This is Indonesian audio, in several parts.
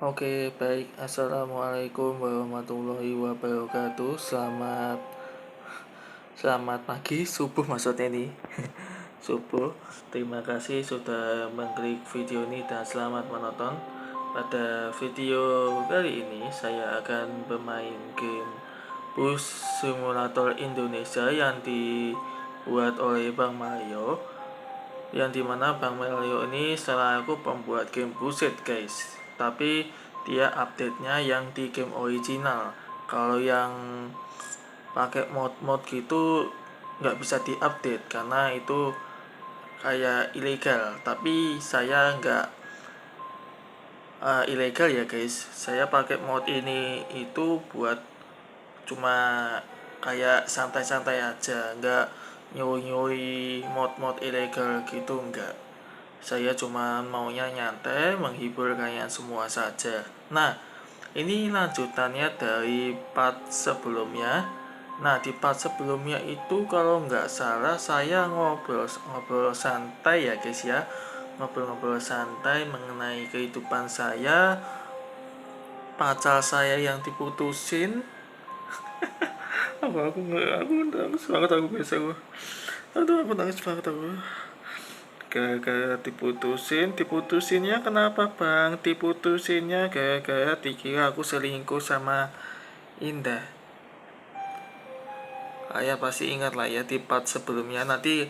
Oke, baik. Assalamualaikum warahmatullahi wabarakatuh. Selamat pagi, subuh maksudnya nih. Subuh. Terima kasih sudah mengklik video ini dan selamat menonton. Pada video kali ini saya akan bermain game Bus Simulator Indonesia yang dibuat oleh Bang Mario. Yang dimana Bang Mario ini setelah aku pembuat game buset guys, tapi dia update-nya yang di game original. Kalau yang pakai mod-mod gitu nggak bisa diupdate karena itu kayak ilegal. Tapi saya nggak ilegal ya guys, saya pakai mod ini itu buat cuma kayak santai-santai aja, nggak nyuri-nyuri mod-mod ilegal gitu, enggak. Saya cuma maunya nyantai, menghibur kalian semua saja. Nah, ini lanjutannya dari part sebelumnya. Nah, di part sebelumnya itu kalau nggak salah saya ngobrol santai ya guys ya. Ngobrol-ngobrol santai mengenai kehidupan saya, pacar saya yang diputusin. Aku nangis banget aku guys aku. Aduh, aku nangis banget aku. Gara-gara diputusinnya kenapa bang? Diputusinnya gara-gara dikira aku selingkuh sama Indah. Kalian pasti ingat lah ya di part sebelumnya. Nanti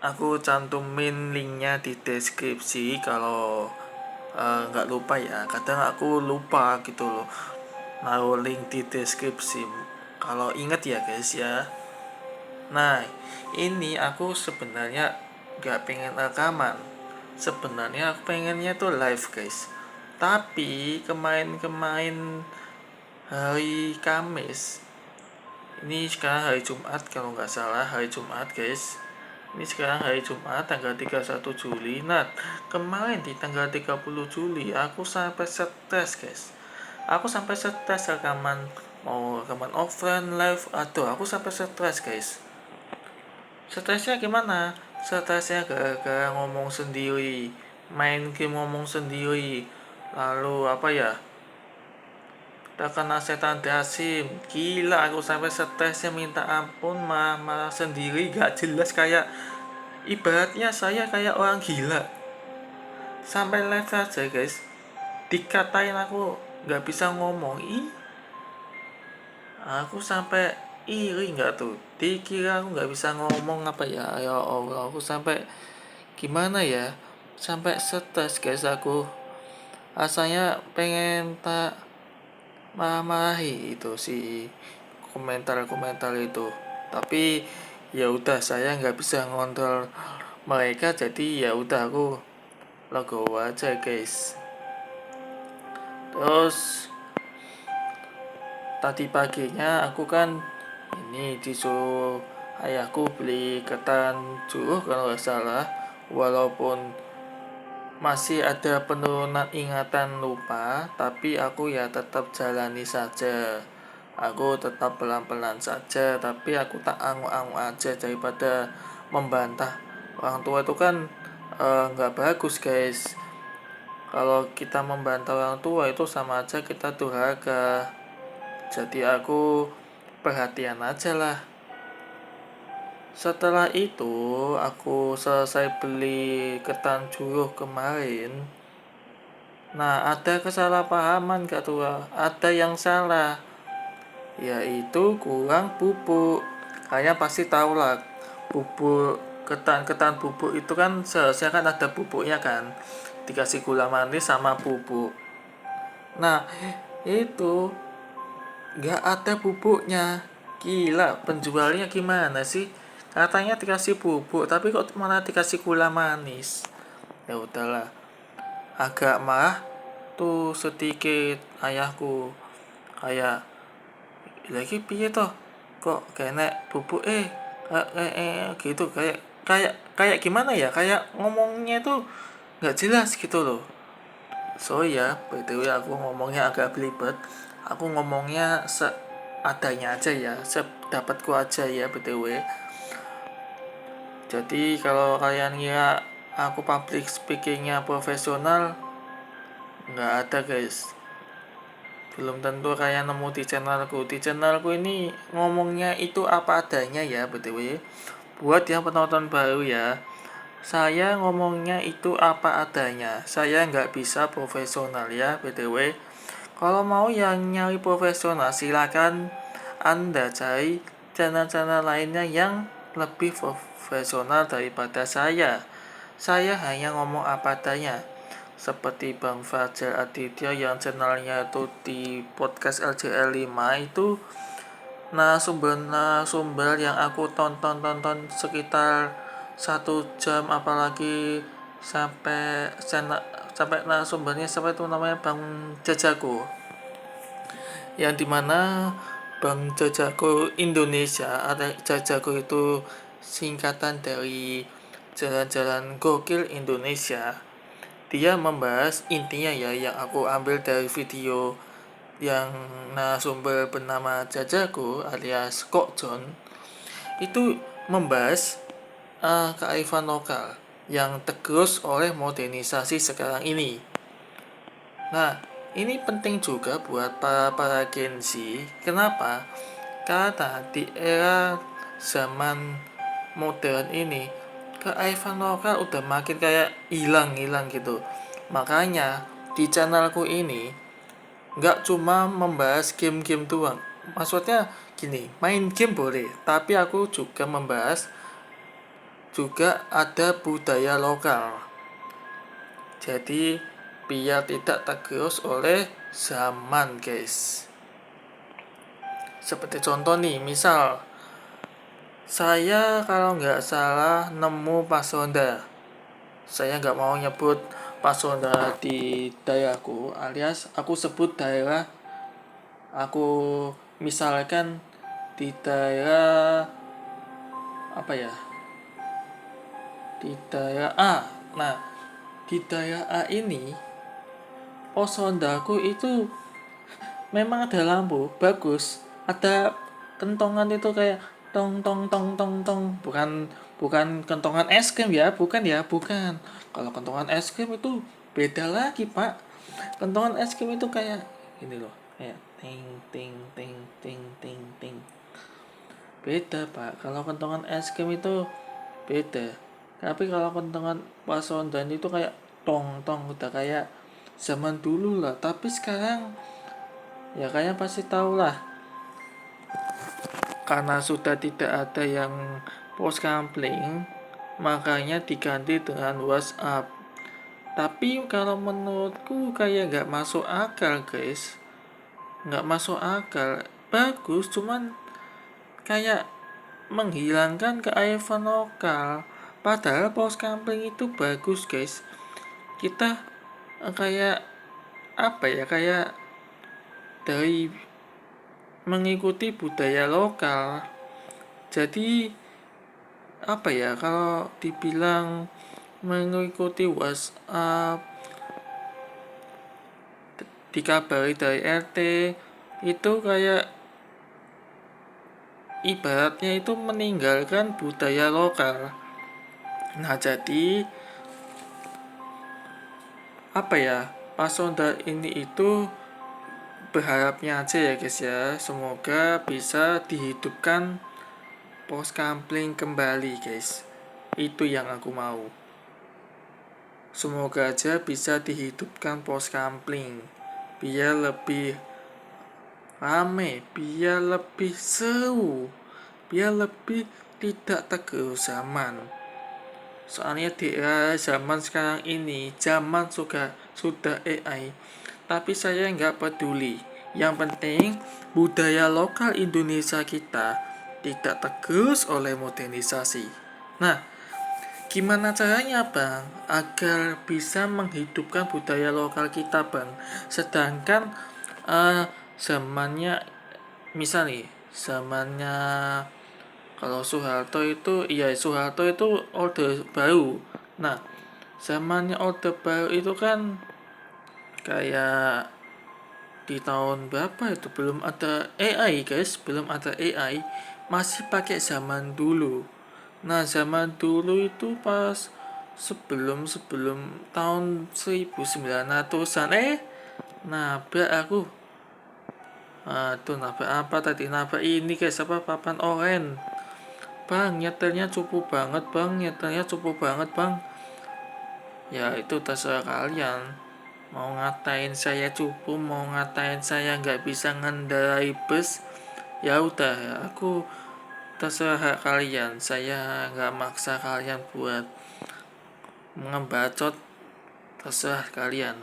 aku cantumin linknya di deskripsi kalau nggak lupa ya. Kadang aku lupa gitu loh naruh link di deskripsi. Kalau inget ya guys ya. Nah, ini aku sebenarnya gak pengen rekaman. Sebenarnya aku pengennya tuh live guys. Tapi kemarin hari Kamis, ini sekarang hari Jumat kalau nggak salah, hari Jumat guys. Ini sekarang hari Jumat tanggal 31 Juli. Nah, kemarin di tanggal 30 Juli aku sampai stres guys. Aku sampai stres rekaman, mau rekaman offline live atau aku sampai stres guys. Stresnya gimana? Stresnya gara-gara ngomong sendiri, main game ngomong sendiri, lalu apa ya, terkena setan dasim. Gila, aku sampai stresnya minta ampun, marah sendiri gak jelas, kayak ibaratnya saya kayak orang gila. Sampai live saja guys, dikatain aku gak bisa ngomong. Aku sampai iri nggak tuh, dikira aku nggak bisa ngomong apa ya, ya Allah, aku sampai gimana ya, sampai stres guys aku. Rasanya pengen tak marah-marahi itu si komentar-komentar itu, tapi ya udah, saya nggak bisa ngontrol mereka, jadi ya udah aku legowo aja guys. Terus tadi paginya aku kan ini disuruh ayahku beli ketan juruh kalau nggak salah, walaupun masih ada penurunan ingatan lupa, tapi aku ya tetap jalani saja. Aku tetap pelan-pelan saja, tapi aku tak angu-angu aja daripada membantah orang tua itu kan nggak bagus guys. Kalau kita membantah orang tua itu sama aja kita durhaka. Jadi aku perhatian aja lah. Setelah itu aku selesai beli ketan juruh kemarin. Nah, ada kesalahpahaman Kak Tua. Ada yang salah, yaitu kurang bubuk. Kalian pasti tahu lah, bubuk ketan bubuk itu kan seharusnya kan ada bubuknya kan. Dikasih gula manis sama bubuk. Nah, itu nggak ada bubuknya. Gila, penjualnya gimana sih? Katanya dikasih bubuk, tapi kok malah dikasih gula manis. Ya udahlah, agak marah tuh sedikit ayahku, kayak lagi piye toh, kok kena bubuk gitu, kayak kayak kayak gimana ya, kayak ngomongnya tuh nggak jelas gitu loh. So ya, btw aku ngomongnya agak belibet. Aku ngomongnya seadanya aja ya, sedapatku aja ya btw. Jadi kalau kalian kira aku public speakingnya profesional, nggak ada guys. Belum tentu kayak nemu di channelku. Di channelku ini ngomongnya itu apa adanya ya btw. Buat yang penonton baru ya, saya ngomongnya itu apa adanya. Saya nggak bisa profesional ya btw. Kalau mau yang nyari profesional silakan Anda cari channel-channel lainnya yang lebih profesional daripada saya. Saya hanya ngomong apa adanya. Seperti Bang Fajar Aditya yang channelnya itu di podcast LJL5 itu sumber yang aku tonton sekitar 1 jam, apalagi sampai sumbernya sampai itu namanya Bang Jajago, yang dimana Bang Jajago Indonesia. Ada Jajago itu singkatan dari Jalan-Jalan Gokil Indonesia. Dia membahas intinya ya, yang aku ambil dari video yang narasumber bernama Jajago alias Kok John itu membahas kearifan lokal yang tergerus oleh modernisasi sekarang ini. Nah, ini penting juga buat para Gen Z. Kenapa? Karena di era zaman modern ini kearifan lokal udah makin kayak hilang gitu. Makanya di channelku ini nggak cuma membahas game-game doang. Maksudnya gini, main game boleh, tapi aku juga membahas juga ada budaya lokal. Jadi biar tidak tergerus oleh zaman guys. Seperti contoh nih, misal saya kalau nggak salah nemu Pasundan. Saya nggak mau nyebut Pasundan di daerahku, alias aku sebut daerah, aku misalkan di daerah apa ya, di daerah A. Nah, di daerah A ini Pasundanku itu memang ada lampu bagus, ada kentongan itu kayak tong tong tong tong tong, bukan kentongan es krim ya, bukan. Kalau kentongan es krim itu beda lagi pak. Kentongan es krim itu kayak ini loh, kayak ting ting ting ting ting ting, beda pak. Kalau kentongan es krim itu beda, tapi kalau kentongan Pasundan itu kayak tong tong, udah kayak zaman dulu lah. Tapi sekarang ya kalian pasti tahu lah, karena sudah tidak ada yang post kampling, makanya diganti dengan WhatsApp. Tapi kalau menurutku kayak gak masuk akal guys, gak masuk akal. Bagus, cuman kayak menghilangkan kearifan lokal. Padahal post kampling itu bagus guys. Kita kayak apa ya, kayak dari mengikuti budaya lokal. Jadi apa ya, kalau dibilang mengikuti WhatsApp, dikabari dari RT, itu kayak ibaratnya itu meninggalkan budaya lokal. Nah jadi apa ya, Pasundan ini itu berharapnya aja ya guys ya, semoga bisa dihidupkan post kampling kembali guys. Itu yang aku mau. Semoga aja bisa dihidupkan post kampling biar lebih rame, biar lebih seru, biar lebih tidak tergerus zaman. Soalnya di era zaman sekarang ini, zaman sudah AI, tapi saya nggak peduli. Yang penting budaya lokal Indonesia kita tidak tergerus oleh modernisasi. Nah, gimana caranya bang agar bisa menghidupkan budaya lokal kita bang? Sedangkan zamannya, misal nih, zamannya kalau Soeharto itu orde baru. Nah, zamannya orde baru itu kan kayak di tahun berapa itu, belum ada AI guys, belum ada AI, masih pakai zaman dulu. Nah zaman dulu itu pas sebelum sebelum tahun 1900-an nabrak aku. Aduh, nabrak apa tadi? Nabrak ini guys, apa, papan oren. Bang, nyetelnya cupu banget bang, nyetelnya cupu banget bang. Ya itu terserah kalian, mau ngatain saya cupu, mau ngatain saya nggak bisa ngendarai bus, ya udah, aku terserah kalian. Saya nggak maksa kalian buat ngebacot, terserah kalian.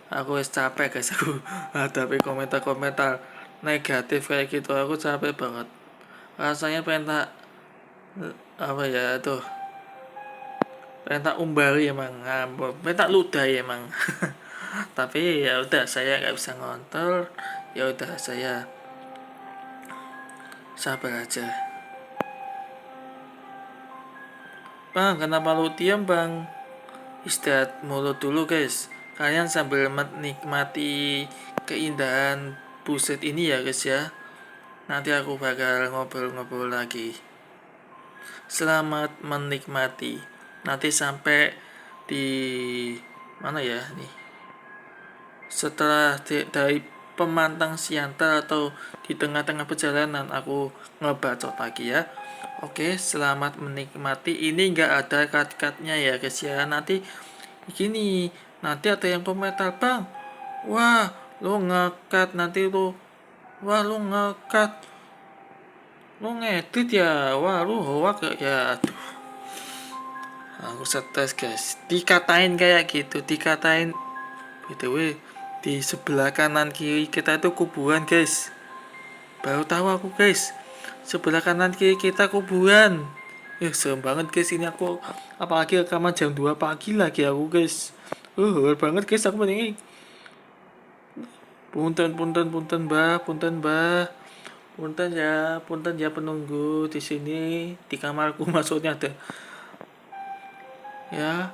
Aku wis capek guys, aku hadapi komentar-komentar negatif kayak gitu. Aku capek banget, rasanya pengen tak, apa ya tuh, pengen tak umbari emang, pengen tak ludahi emang. Tapi ya udah, saya nggak bisa ngontrol, ya udah, saya sabar aja. Bang, kenapa lu diam bang? Istirahat mulut dulu guys, kalian sambil menikmati keindahan buset ini ya guys ya. Nanti aku bakal ngobrol-ngobrol lagi. Selamat menikmati. Nanti sampai di mana ya nih, setelah dari pemantang siantar atau di tengah-tengah perjalanan aku ngebacot lagi ya. Oke, selamat menikmati. Ini nggak ada cut-cutnya ya guys ya. Nanti gini, nanti ada yang komentar, bang, wah lu ngekat, nanti lu, wah lu ngekat, lu ngedit ya, wah lu hoak ya. Aduh, aku stres guys, dikatain kayak gitu, dikatain. BTW, di sebelah kanan kiri kita itu kuburan guys, baru tahu aku guys, sebelah kanan kiri kita kuburan. Serem banget guys ini aku, apalagi rekaman jam 2 pagi lagi aku guys. Horor banget guys, aku mending punten bah, punten ya penunggu di sini di kamarku maksudnya ada ya.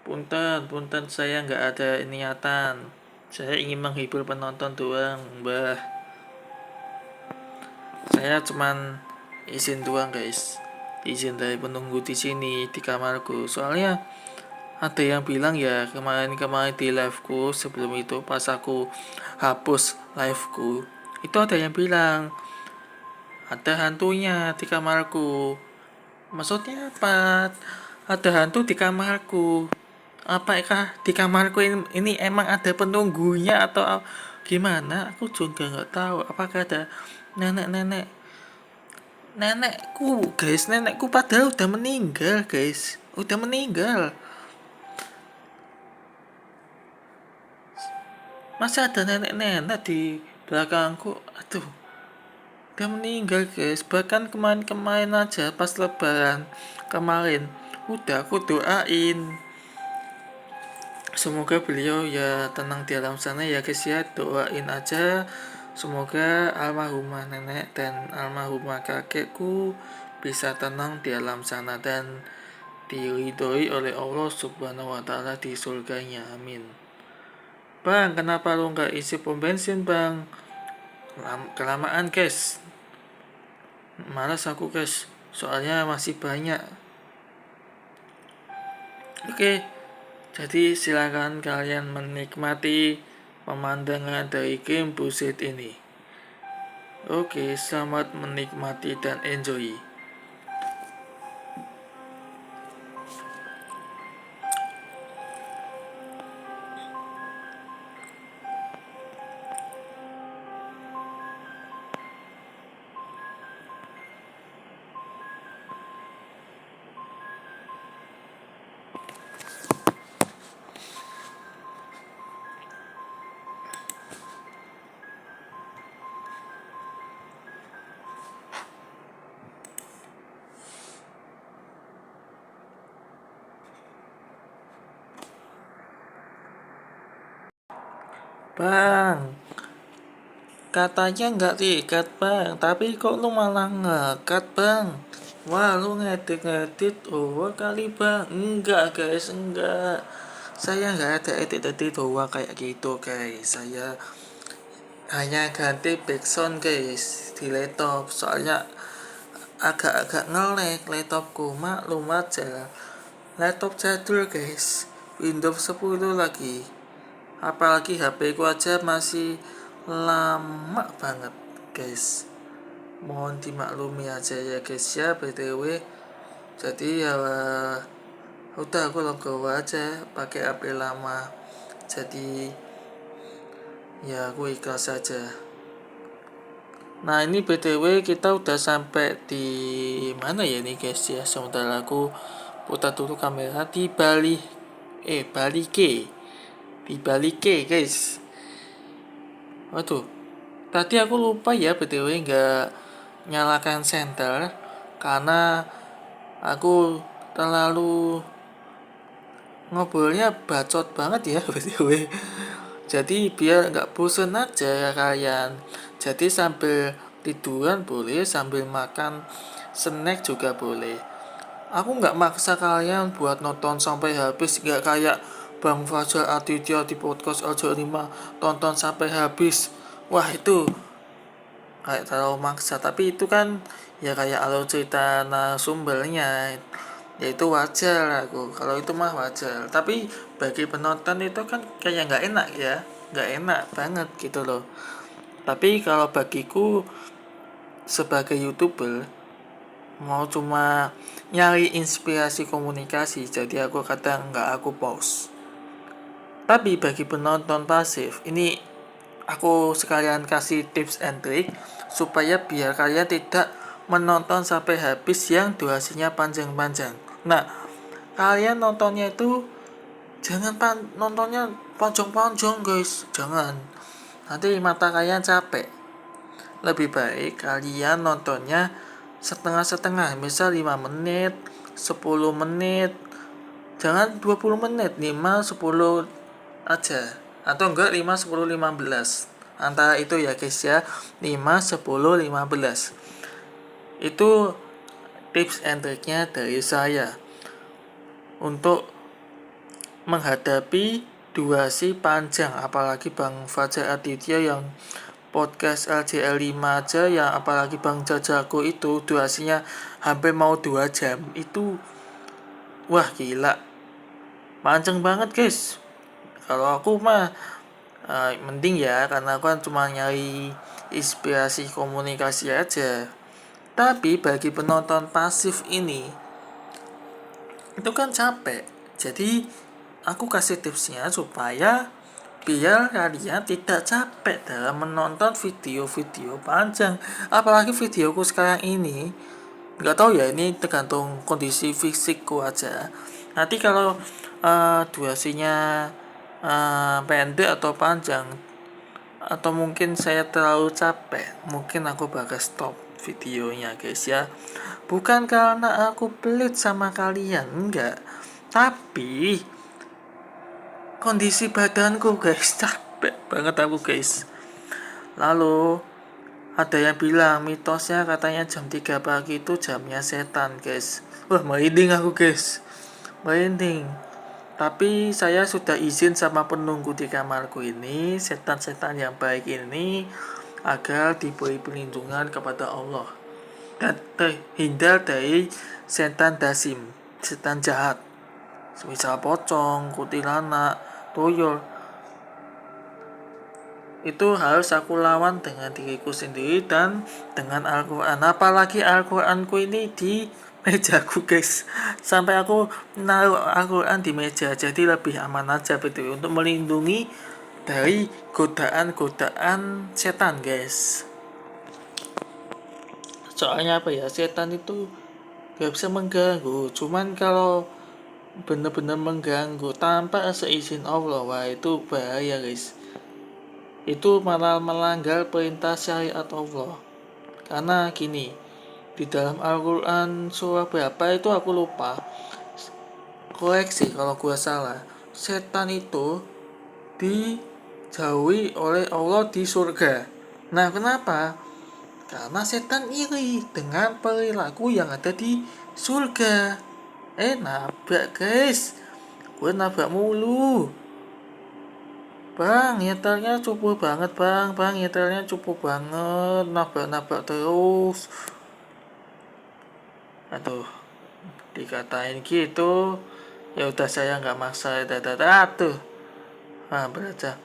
Punten saya nggak ada niatan, saya ingin menghibur penonton doang mbah. Saya cuman izin doang guys, izin dari penunggu di sini di kamarku. Soalnya ada yang bilang ya, kemarin di liveku sebelum itu, pas aku hapus liveku, itu ada yang bilang ada hantunya di kamarku. Maksudnya apa? Ada hantu di kamarku. Apakah di kamarku ini emang ada penunggunya atau gimana? Aku juga nggak tahu. Apakah ada nenekku guys? Nenekku padahal udah meninggal guys, udah meninggal. Masa ada nenek-nenek di belakangku? Aduh, udah meninggal guys. Bahkan kemarin aja pas lebaran kemarin udah aku doain, semoga beliau ya tenang di alam sana ya guys ya. Doain aja semoga almarhumah nenek dan almarhumah kakekku bisa tenang di alam sana dan diridhoi oleh Allah Subhanahu wa taala di surganya, amin. Bang, kenapa lu nggak isi pom bensin bang? Kelamaan guys, malas aku guys, soalnya masih banyak. Oke, jadi silakan kalian menikmati pemandangan dari game buset ini. Oke, selamat menikmati dan enjoy. Bang, katanya nggak diikat bang, tapi kok lu malah ngekat bang? Wah, lu ngedit kali bang. Enggak guys, enggak. Saya nggak ada edit kayak gitu guys. Saya hanya ganti background guys di laptop. Soalnya agak-agak nge-lag laptopku, maklum aja. laptop jadul guys, Windows 10 lagi. Apalagi HP ku aja masih lama banget guys. Mohon dimaklumi aja ya guys ya BTW. Jadi ya udah aku legowo aja pakai HP lama. Jadi ya aku ikhlas saja. Nah ini BTW kita udah sampai di mana ya nih guys ya. Sebentar aku putar dulu kamera di Bali K. Di Bali K guys. Waduh, tadi aku lupa ya BTW nggak nyalakan senter karena aku terlalu ngobrolnya bacot banget ya BTW. Jadi biar nggak bosen aja kalian. Jadi sambil tiduran boleh, sambil makan snack juga boleh. Aku nggak maksa kalian buat nonton sampai habis, nggak kayak Bang Fajar Aditya di podcast Ojo 5 tonton sampai habis. Wah itu kayak terlalu maksa, tapi itu kan ya kayak alur cerita sumbernya, ya itu wajar aku kalau itu mah wajar. Tapi bagi penonton itu kan kayak nggak enak ya, nggak enak banget gitu loh. Tapi kalau bagiku sebagai youtuber mau cuma nyari inspirasi komunikasi, jadi aku kadang nggak aku pause. Tapi bagi penonton pasif ini aku sekalian kasih tips and trick supaya biar kalian tidak menonton sampai habis yang durasinya panjang-panjang. Nah, kalian nontonnya itu jangan nontonnya panjang-panjang guys, jangan. Nanti mata kalian capek. Lebih baik kalian nontonnya setengah-setengah, misal 5 menit, 10 menit. Jangan 20 menit, 5 10 aja. Atau enggak 5 10 15. Antara itu ya guys ya. 5 10 15. Itu tips and triknya dari saya untuk menghadapi durasi panjang, apalagi Bang Fajar Aditya yang podcast LJL 5 aja, yang apalagi Bang Jajago itu durasinya hampir mau 2 jam. Itu wah gila, panjang banget guys. Kalau aku mah mending ya, karena aku kan cuma nyari inspirasi komunikasi aja. Tapi bagi penonton pasif ini itu kan capek. Jadi aku kasih tipsnya supaya biar kalian tidak capek dalam menonton video-video panjang. Apalagi videoku sekarang ini, nggak tahu ya, ini tergantung kondisi fisikku aja. Nanti kalau durasinya pendek atau panjang, atau mungkin saya terlalu capek, mungkin aku bakal stop videonya guys ya. Bukan karena aku pelit sama kalian, enggak, tapi kondisi badanku guys, capek banget aku guys. Lalu ada yang bilang mitosnya katanya jam 3 pagi itu jamnya setan guys. Wah merinding aku guys, merinding. Tapi saya sudah izin sama penunggu di kamarku ini, setan-setan yang baik ini, agar diberi perlindungan kepada Allah dan terhindar dari setan dasim, setan jahat, semisal pocong, kuntilanak, tuyul. Itu harus aku lawan dengan diriku sendiri dan dengan Al-Quran. Apalagi Al-Quranku ini di mejaku guys, sampai aku naruh Al-Quran di meja, jadi lebih aman aja betul untuk melindungi dari godaan-godaan setan guys. Soalnya apa ya, setan itu gak bisa mengganggu, cuman kalau benar-benar mengganggu tanpa seizin Allah, wah itu bahaya guys. Itu malah melanggar perintah syariat Allah. Karena gini, di dalam Al-Quran surah berapa itu aku lupa, koreksi kalau gua salah. Setan itu dijauhi oleh Allah di surga. Nah kenapa? Karena setan iri dengan perilaku yang ada di surga. Nabrak guys, gue nabrak mulu. Bang, nyetelnya cupu banget bang, nyetelnya cupu banget, nabrak-nabrak terus. Aduh, dikatain gitu Ya udah, saya nggak maksa, tuh. Nah, belajar.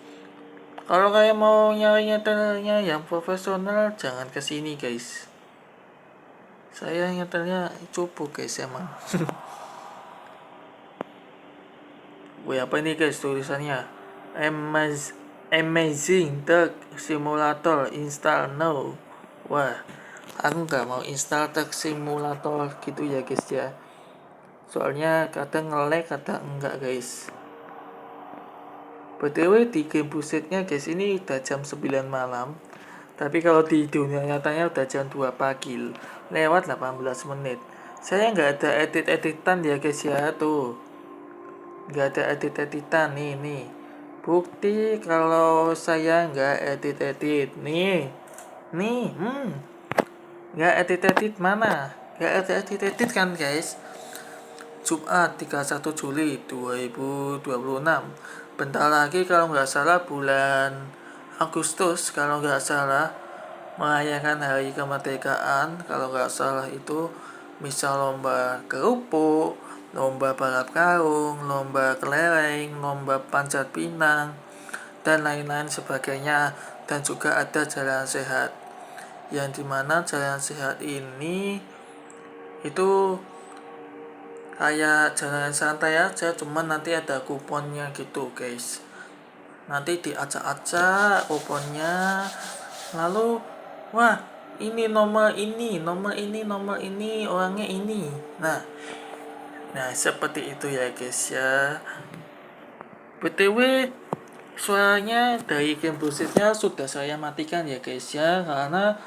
Kalau kayak mau nyari nyetelnya yang profesional, jangan kesini guys. Saya nyetelnya cupu guys emang. Wih, apa ini guys tulisannya? Amazing Truck Simulator install now. Wah, aku nggak mau install Truck Simulator gitu ya guys ya. Soalnya kadang nge-lag, kadang enggak guys. BTW di game busetnya guys, ini udah jam 9 malam. Tapi kalau di dunia nyatanya udah jam 2 pagi lewat 18 menit. Saya nggak ada edit-editan ya guys ya, tuh. Nggak ada edit-editan nih. Bukti kalau saya nggak edit-edit. Nih, nggak edit-edit mana? Nggak ada edit-edit kan guys. Jumat 31 Juli 2026. Bentar lagi kalau nggak salah bulan Agustus kalau nggak salah merayakan hari kemerdekaan. Kalau nggak salah itu misal lomba kerupuk, lomba balap karung, lomba kelereng, lomba panjat pinang, dan lain-lain sebagainya. Dan juga ada jalan sehat, yang dimana jalan sehat ini itu kayak jalan santai aja, cuman nanti ada kuponnya gitu guys. Nanti diacak-acak kuponnya, lalu wah ini nomor ini, orangnya ini. Nah seperti itu ya guys ya. BTW suaranya dari game bullshitnya sudah saya matikan ya guys ya, karena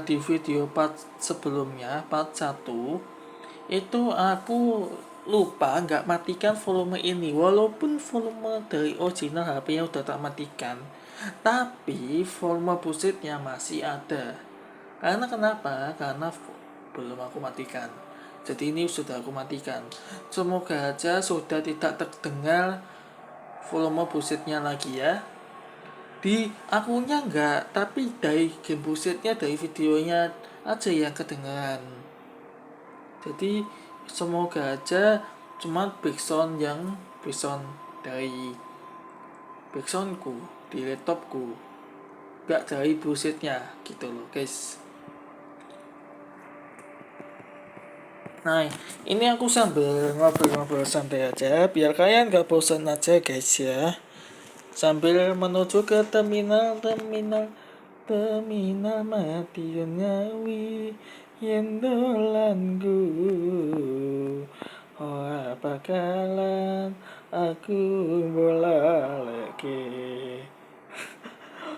di video part sebelumnya, part 1 itu aku lupa nggak matikan volume ini, walaupun volume dari original HP-nya udah tak matikan, tapi volume bullshitnya masih ada. Karena kenapa? Karena belum aku matikan. Jadi ini sudah aku matikan. Semoga aja sudah tidak terdengar volume bullshitnya lagi ya. Di akunnya enggak, tapi dari game bullshitnya, dari videonya aja yang kedengaran. Jadi semoga aja cuma backsound dari backsoundku di laptopku, gak dari bullshitnya gitu loh guys. Nah ini aku sambil ngobrol-ngobrol santai aja biar kalian gak bosan aja guys ya, sambil menuju ke terminal Madiun Ngawi yen dolanku ora bakalan aku bola lagi.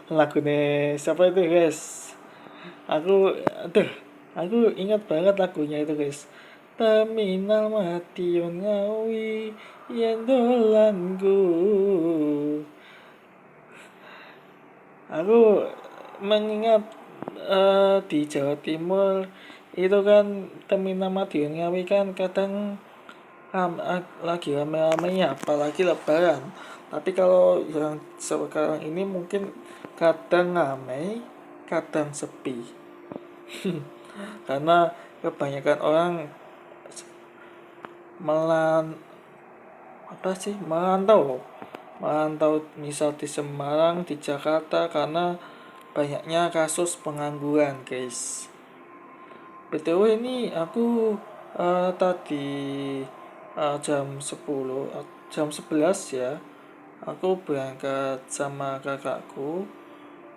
Lagune siapa itu guys? Aku ingat banget lagunya itu guys. Terminal Madiun Ngawi yen dolanku. Aku mengingat di Jawa Timur itu kan terminal Madiun Ngawi kan kadang lagi rame-ramenya apalagi lebaran. Tapi kalau yang sekarang ini mungkin kadang ramai, kadang sepi. Karena kebanyakan orang merantau misal di Semarang, di Jakarta, karena banyaknya kasus pengangguran guys. BTW ini aku tadi jam 11 ya, aku berangkat sama kakakku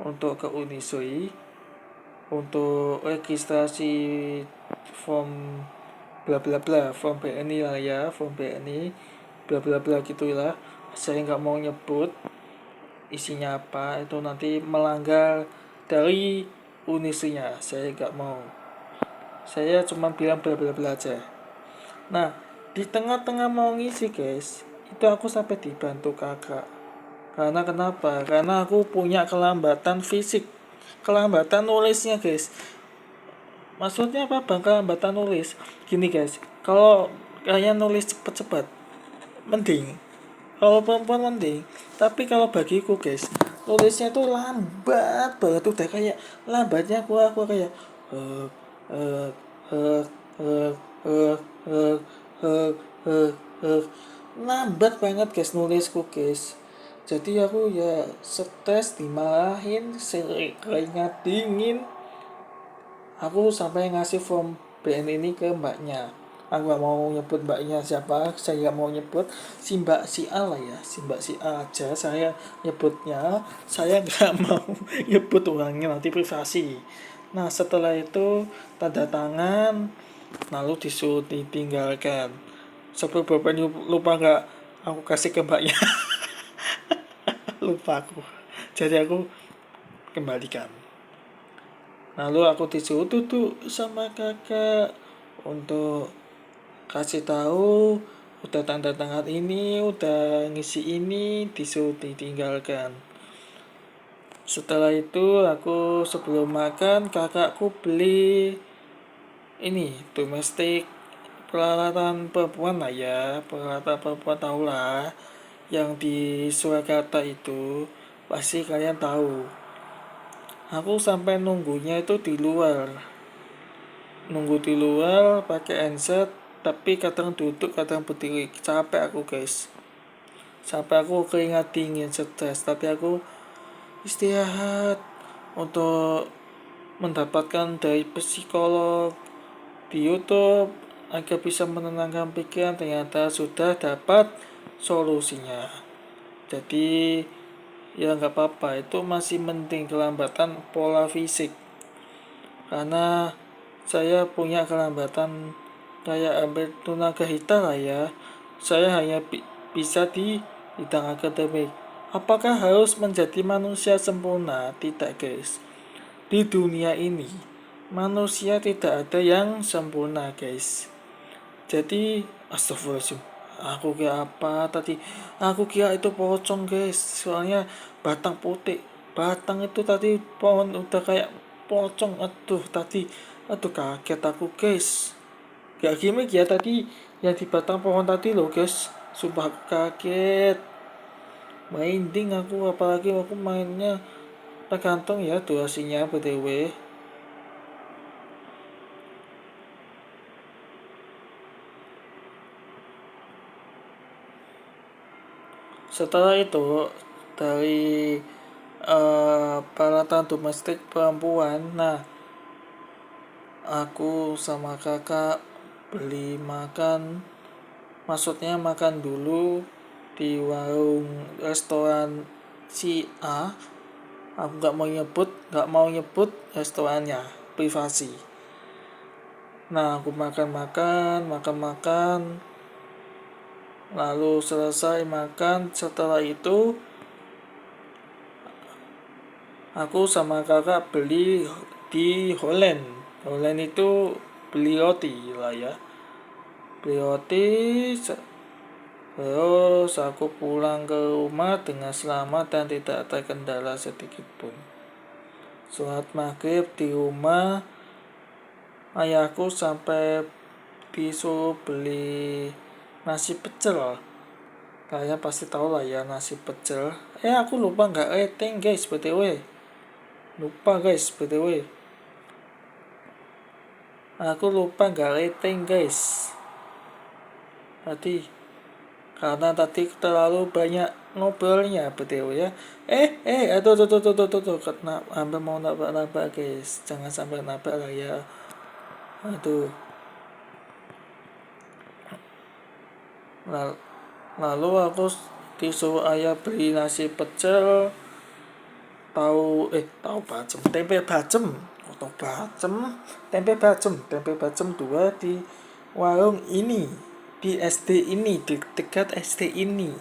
untuk ke Unisui untuk registrasi form bla bla bla, form BNI lah ya, form BNI bla bla bla gitulah. Saya nggak mau nyebut isinya apa, itu nanti melanggar dari Unisunya. Saya nggak mau, saya cuma bilang bla bla bla aja. Nah di tengah-tengah mau ngisi guys, itu aku sampai dibantu kakak. Karena kenapa? Karena aku punya kelambatan fisik, kelambatan nulisnya guys. Maksudnya apa bang kelambatan nulis? Gini guys, kalau kalian nulis cepet-cepet mending, kalau perempuan mending. Tapi kalau bagiku guys, nulisnya tuh lambat banget, udah kayak lambatnya aku kayak eh eh eh eh eh eh eh lambat banget guys nulisku guys. Jadi aku ya stres, dimarahin, keringat dingin. Aku sampai ngasih form BN ini ke mbaknya. Aku gak mau nyebut mbaknya siapa, saya gak mau nyebut si mbak si A lah ya, si mbak si A aja saya nyebutnya. Saya gak mau nyebut orangnya, nanti privasi. Nah setelah itu tanda tangan, lalu disuruh ditinggalkan. Sebelum bapak lupa gak aku kasih ke mbaknya. Lupa aku, jadi aku kembalikan. Lalu aku disuruh tuh sama kakak untuk kasih tahu udah tanda tangan ini, udah ngisi ini, disuruh ditinggalkan. Setelah itu aku sebelum makan kakakku beli ini domestik, peralatan perempuan lah ya, peralatan perempuan tahu lah, yang di Surakarta itu pasti kalian tahu. Aku sampai nunggunya itu di luar, nunggu di luar pakai handset, tapi kadang duduk kadang berdiri. Capek aku guys, sampai aku keringat dingin, stres, tapi aku istirahat untuk mendapatkan dari psikolog di YouTube agar bisa menenangkan pikiran. Ternyata sudah dapat solusinya. Jadi ya nggak apa-apa, itu masih mending kelambatan pola fisik, karena saya punya kelambatan kayak hampir tunagahita lah ya. Saya hanya bisa di bidang akademik. Apakah harus menjadi manusia sempurna? Tidak guys, di dunia ini manusia tidak ada yang sempurna guys. Jadi astagfirullahaladzim, aku kira apa tadi, aku kira itu pocong guys, soalnya batang putih, batang itu tadi pohon udah kayak pocong. Aduh kaget aku guys, gak gimmick ya tadi yang di batang pohon tadi loh guys, sumpah aku kaget, merinding aku, apalagi aku mainnya tergantung ya durasinya btw. Setelah itu dari peralatan domestik perempuan, nah aku sama kakak beli makan, maksudnya makan dulu di warung restoran si A. Aku gak mau nyebut restorannya, privasi. Nah aku makan, lalu selesai makan. Setelah itu aku sama kakak beli di Holland. Holland itu beli roti lah ya, beli roti. Terus aku pulang ke rumah dengan selamat dan tidak terkendala sedikit pun. Sholat maghrib di rumah, ayahku sampai disuruh beli nasi pecel. Kalian pasti tahu lah ya nasi pecel. Aku lupa nggak rating guys btw. Aku lupa nggak rating guys. Tadi karena tadi terlalu banyak ngobrolnya btw ya. Aduh, karena hampir mau nabrak guys, jangan sampai nabrak lah ya. Aduh. Lalu aku disuruh ayah beli nasi pecel, tahu bacem, tempe bacem 2 di warung ini, di SD ini, di dekat SD ini.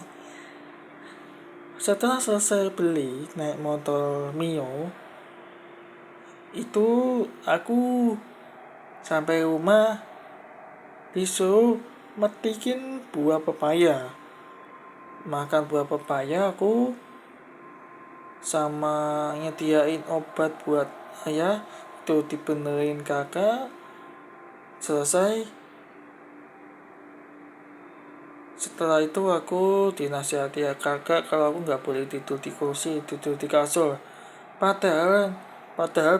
Setelah selesai beli naik motor Mio, itu aku sampai rumah disuruh metikin buah pepaya. Makan buah pepaya, aku sama nyediain obat buat ayah, itu dibenerin kakak. Selesai. Setelah itu aku dinasihati ya kakak kalau aku nggak boleh tidur di kursi, tidur di kasur. Padahal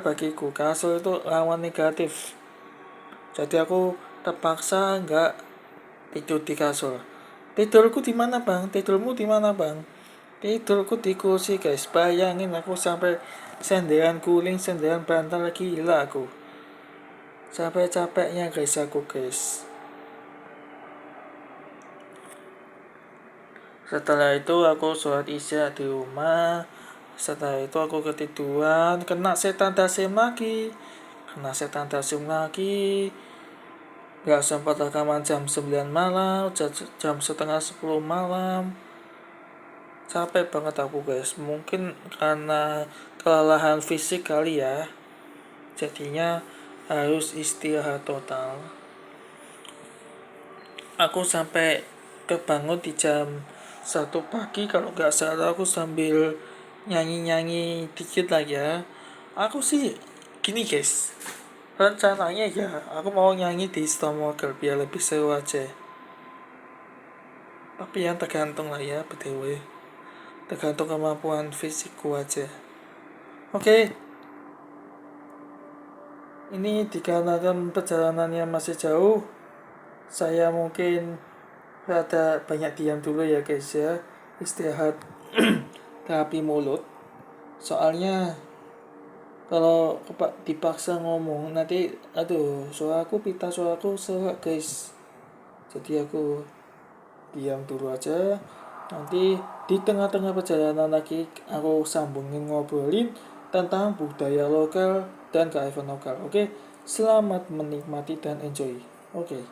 bagiku kasur itu lawan negatif. Jadi aku terpaksa nggak tidur di kasur. Tidurku di mana bang? Tidurmu di mana bang? Tidurku di kursi guys. Bayangin aku sampai senderan guling, senderan bantal, gila aku. Sampai capeknya guys aku guys. Setelah itu aku sholat isya di rumah. Setelah itu aku ketiduran, kena setan dasim lagi. Gak sempat rekaman jam 9 malam, jam setengah 10 malam. Capek banget aku guys. Mungkin karena kelelahan fisik kali ya. Jadinya harus istirahat total. Aku sampai kebangun di jam 1 pagi kalau gak salah, aku sambil nyanyi-nyanyi dikit lah ya. Aku sih gini guys, rencananya ya aku mau nyanyi di Stomogel biar lebih seru aja. Tapi yang tergantung lah ya btw, tergantung kemampuan fisikku aja. Oke, ini dikarenakan perjalanannya masih jauh, saya mungkin rada banyak diam dulu ya guys ya, istirahat terapi mulut. Soalnya kalau dipaksa ngomong nanti suaraku serak guys. Jadi aku diam dulu aja. Nanti di tengah-tengah perjalanan lagi aku sambungin ngobrolin tentang budaya lokal dan kearifan lokal. Oke, selamat menikmati dan enjoy. Oke.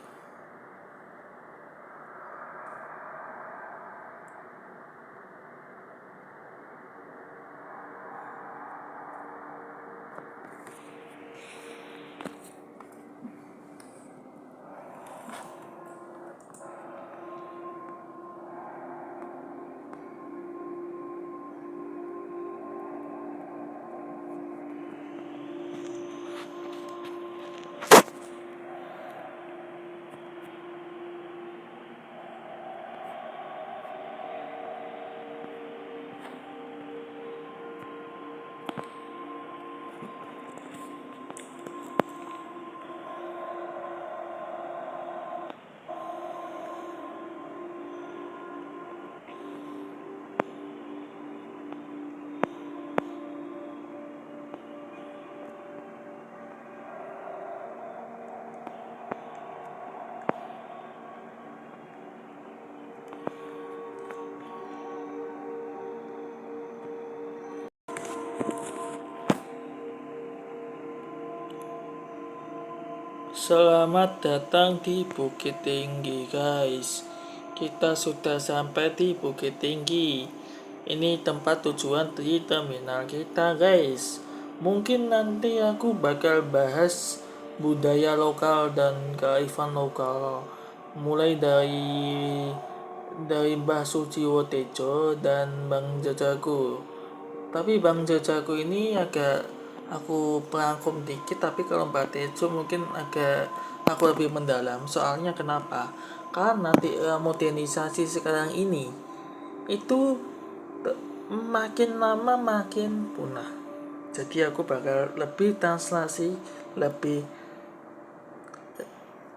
Selamat datang di Bukit Tinggi guys. Kita sudah sampai di Bukit Tinggi. Ini tempat tujuan di terminal kita guys. Mungkin nanti aku bakal bahas budaya lokal dan kearifan lokal. Mulai dari Mbah Sujiwo Tejo dan Bang Jajaku. Tapi Bang Jajaku ini agak aku perangkum dikit, tapi kalau Mbak Tejo mungkin agak aku lebih mendalam. Soalnya kenapa? Karena di era modernisasi sekarang ini itu makin lama makin punah. Jadi aku bakal lebih translasi lebih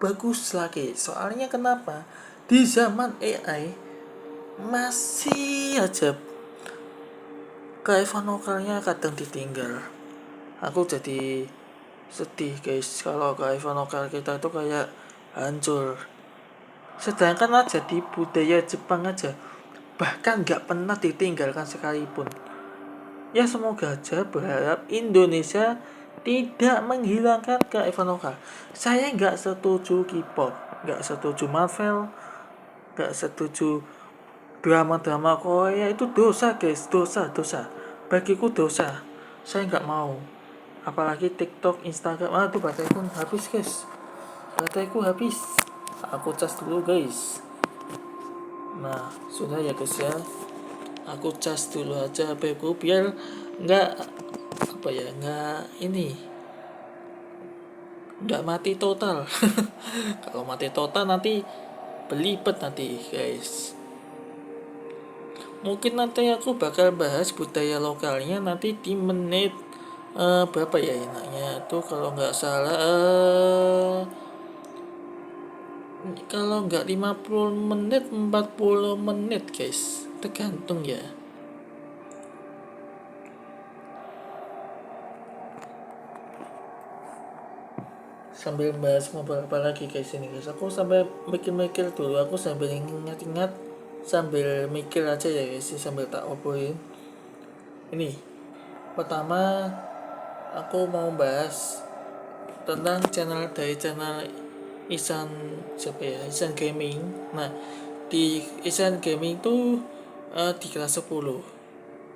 bagus lagi. Soalnya kenapa? Di zaman AI masih aja kearifan lokalnya kadang ditinggal. Aku jadi sedih guys kalau kearifan lokal kita itu kayak hancur. Sedangkan aja di budaya Jepang aja bahkan gak pernah ditinggalkan sekalipun. Ya semoga aja berharap Indonesia tidak menghilangkan kearifan lokal. Saya gak setuju K-pop, gak setuju Marvel, gak setuju drama-drama Korea. Itu dosa guys, dosa. Bagiku dosa. Saya gak mau. Apalagi TikTok, Instagram. Aduh, bateraiku habis guys. Bateraiku habis. Aku cas dulu guys. Nah, sudah ya guys ya. Aku cas dulu aja HPku biar nggak nggak mati total. Kalau mati total nanti belibet nanti guys. Mungkin nanti aku bakal bahas budaya lokalnya nanti di menit berapa ya enaknya tuh, kalau nggak salah Kalau nggak 50 menit 40 menit guys, tergantung ya. Sambil bahas ngobrol apa lagi guys ini guys, aku sampai mikir-mikir dulu, aku sambil ingat-ingat, sambil mikir aja ya guys, sambil tak obrolin. Ini pertama aku mau bahas tentang channel Isan, siapa ya, Isan Gaming. Nah, di Isan Gaming tuh di kelas 10,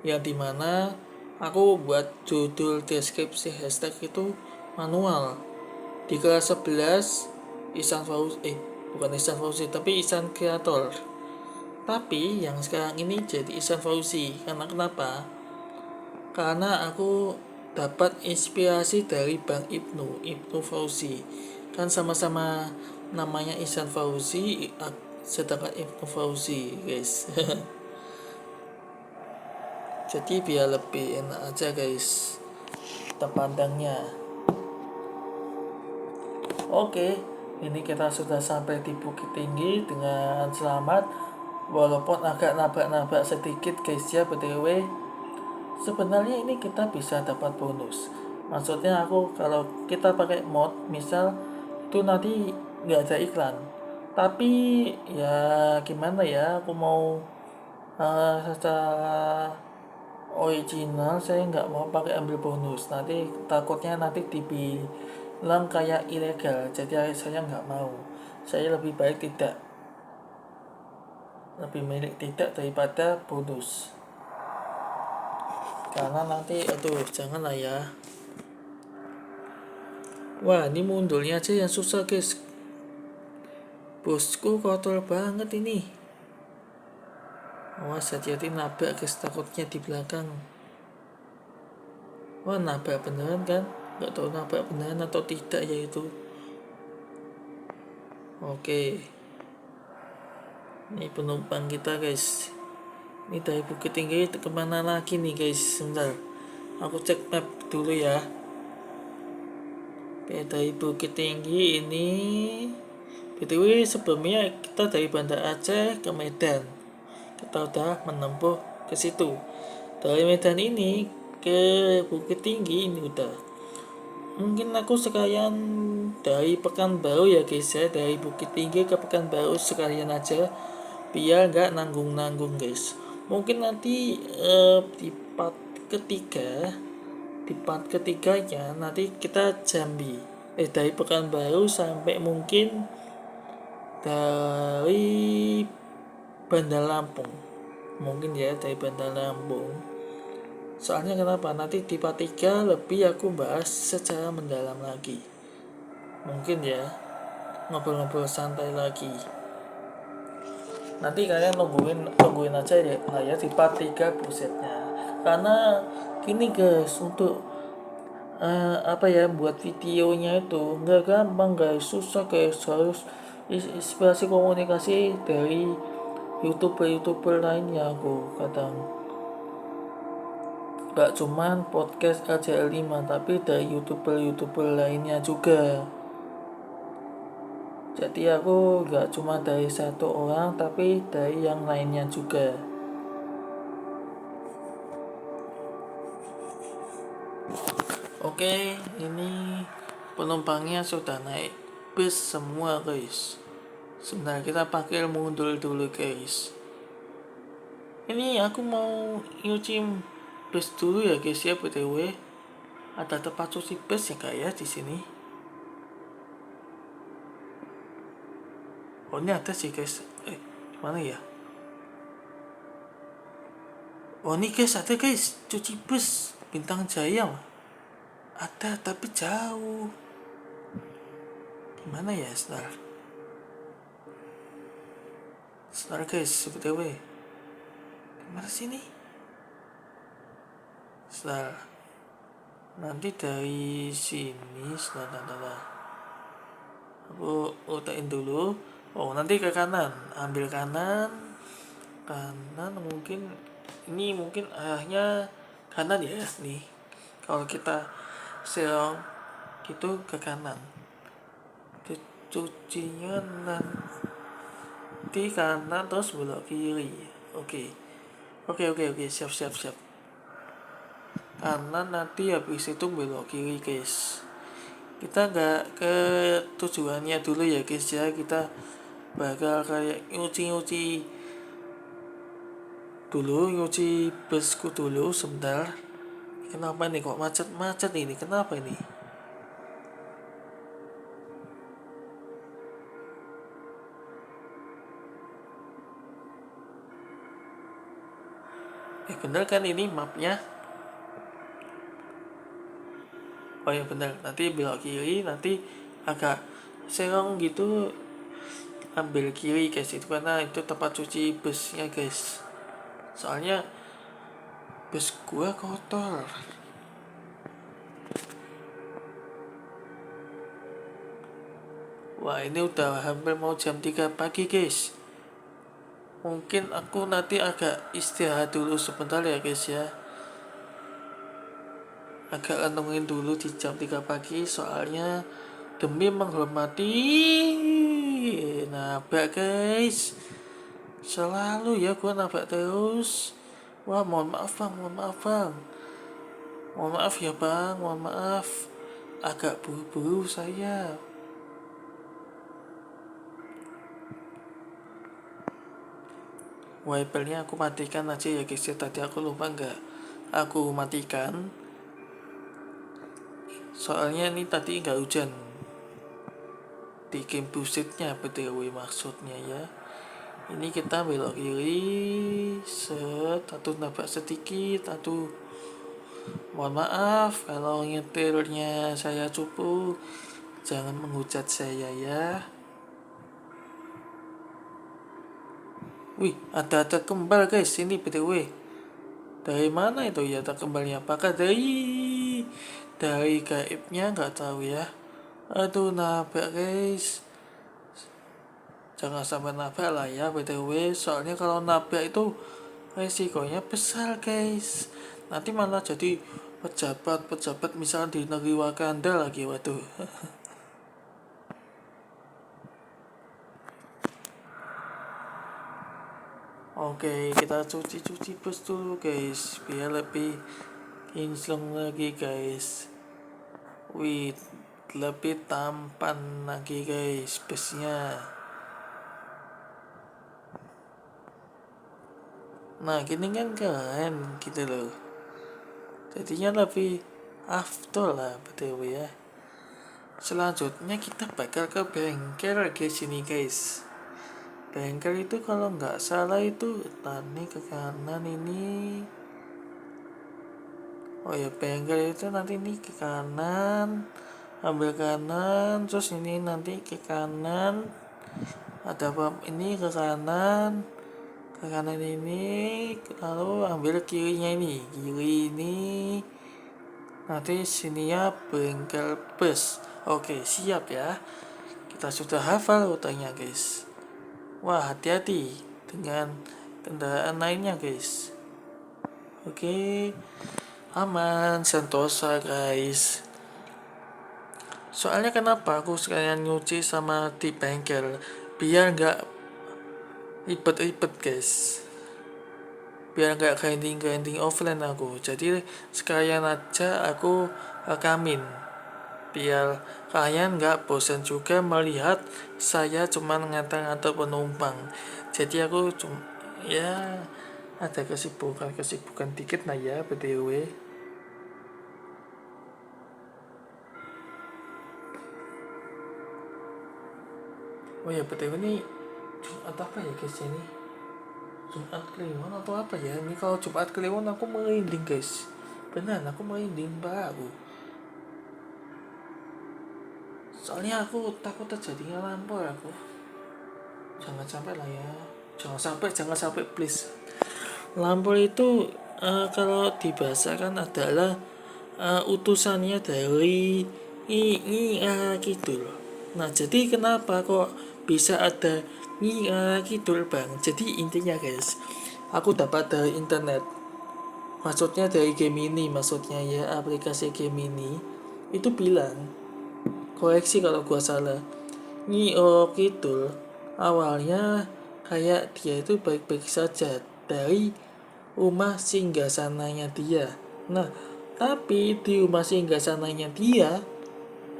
yang dimana aku buat judul deskripsi hashtag itu manual. Di kelas 11 Isan Fauzi, bukan Isan Fauzi tapi Isan Kreator, tapi yang sekarang ini jadi Isan Fauzi. Karena kenapa? Karena aku dapat inspirasi dari Bang Ibnu Fauzi. Kan sama-sama namanya Ihsan Fauzi, sedangkan Ibnu Fauzi guys. Jadi biar lebih enak aja guys terpandangnya. Oke, ini kita sudah sampai di Bukit Tinggi dengan selamat, walaupun agak nabrak-nabrak sedikit guys ya. BTW sebenarnya ini kita bisa dapat bonus. Maksudnya aku kalau kita pakai mod misal itu nanti nggak ada iklan, tapi ya gimana ya, aku mau secara original saya nggak mau pakai ambil bonus, nanti takutnya nanti dibilang kayak ilegal, jadi saya nggak mau. Saya lebih baik tidak, lebih milih tidak daripada bonus, karena nanti aduh janganlah ya. Wah, ini mundurnya aja yang susah guys, bosku kotor banget ini. Wah, hati-hati nabrak guys, takutnya di belakang. Wah, nabrak beneran kan, nggak tahu nabrak beneran atau tidak ya itu. Oke, ini penumpang kita guys. Ini dari Bukit Tinggi kemana lagi nih guys, sebentar aku cek map dulu ya. Oke, dari Bukit Tinggi ini BTW sebelumnya kita dari Banda Aceh ke Medan, kita udah menempuh ke situ. Dari Medan ini ke Bukit Tinggi ini udah, mungkin aku sekalian dari Pekanbaru ya guys ya, dari Bukit Tinggi ke Pekanbaru sekalian aja biar nggak nanggung-nanggung guys. Mungkin nanti di part ketiga, di part ketiganya nanti kita Jambi, dari Pekanbaru sampai mungkin dari Bandar Lampung, mungkin ya dari Bandar Lampung. Soalnya kenapa? Nanti di part 3 lebih aku bahas secara mendalam lagi. Mungkin ya, ngobrol-ngobrol santai lagi. Nanti kalian tungguin aja ya, nah ya di part 3 busetnya. Karena gini guys, untuk apa ya, buat videonya itu nggak gampang guys, susah guys, harus inspirasi komunikasi dari youtuber lainnya. Aku kadang gak cuman podcast LCL5 tapi dari youtuber lainnya juga. Jadi aku gak cuma dari satu orang tapi dari yang lainnya juga. Oke, ini penumpangnya sudah naik bus semua guys. Sebentar kita pakai mundur dulu guys. Ini aku mau nyuci bus dulu ya guys ya. BTW ada tempat cuci bus ya kak ya di sini. Oh ini ada sih guys. Mana ya? Oh ini guys, ada guys cuci bus Bintang Jaya mah. Ada tapi jauh. Gimana ya Sebentar guys, BTW. Gimana sini? Sebentar. Nanti dari sini, sebentar. Aku utakin dulu. Oh nanti ke kanan, ambil kanan mungkin ini, mungkin arahnya kanan ya nih. Kalau kita serong gitu ke kanan. cucinya nanti kanan terus belok kiri. Oke, siap. Kanan nanti habis itu belok kiri guys. Kita nggak ke tujuannya dulu ya guys ya, kita bakal kayak nyuci busku dulu sebentar. Kenapa nih kok macet ini, kenapa ini? Bener kan ini mapnya? Oh ya bener, nanti belok kiri, nanti agak serong gitu, ambil kiri guys, itu karena itu tempat cuci busnya guys. Soalnya bus gua kotor. Wah ini udah hampir mau jam 3 pagi guys. Mungkin aku nanti agak istirahat dulu sebentar ya guys ya. Agak kantongin dulu di jam 3 pagi soalnya demi menghormati nabrak guys. Selalu ya gua nabrak terus. Wah mohon maaf bang. Mohon maaf ya bang, mohon maaf. Agak buru-buru saya. Wipernya aku matikan aja ya guys ya. Tadi aku lupa nggak aku matikan. Soalnya ini tadi nggak hujan di game busetnya btw maksudnya ya. Ini kita belok kiri, satu nabrak sedikit, mohon maaf kalau nyetirnya saya cupu, jangan menghujat saya ya. Wih, ada kembar guys ini btw. Dari mana itu ya ada kembarnya? Apakah dari gaibnya nggak tahu ya. Aduh nabrak guys. Jangan sampai nabrak lah ya btw. Soalnya kalau nabrak itu resikonya besar guys. Nanti malah jadi pejabat misalnya di negeri Wakanda lagi, waduh. Oke, kita cuci bus dulu guys, biar lebih kinclong lagi guys. Wih, lebih tampan lagi guys busnya. Nah, gini kan keren gitu loh. Jadinya lebih afdol lah btw ya. Selanjutnya kita bakal ke bengkel guys ini guys. Bengkel itu kalau nggak salah itu tani ke kanan ini. Oh ya bengkel itu nanti ini ke kanan, ambil kanan, terus ini nanti ke kanan, ada ini ke kanan ini, lalu ambil kiri ini, nanti sini ya bengkel bus. Oke siap ya, kita sudah hafal rutenya guys. Wah hati-hati dengan kendaraan lainnya guys. Oke, aman, sentosa guys. Soalnya kenapa aku sekalian nyuci sama di bengkel, biar nggak ribet guys, biar nggak grinding offline aku. Jadi sekalian aja aku rekamin, biar kalian nggak bosan juga melihat saya cuma ngantar-ngantar penumpang. Jadi aku cuma ya ada kesibukan dikit lah ya btw. Oh ya btw ini Jumat apa ya guys ini? Jumat Kliwon atau apa ya? Ini kalau Jumat Kliwon aku merinding guys. Beneran aku merinding baru. Soalnya aku takut terjadi ngelampor aku. Jangan sampai lah ya. Jangan sampai please. Lampor itu kalau dibahasakan adalah utusannya dari Kidul. Nah jadi kenapa kok bisa ada Kidul bang? Jadi intinya guys, aku dapat dari internet, maksudnya dari Gemini, maksudnya ya aplikasi Gemini itu bilang, koreksi kalau gua salah, Nyi Kidul awalnya kayak dia itu baik-baik saja dari rumah singgasananya dia. Nah, tapi di rumah singgasananya dia,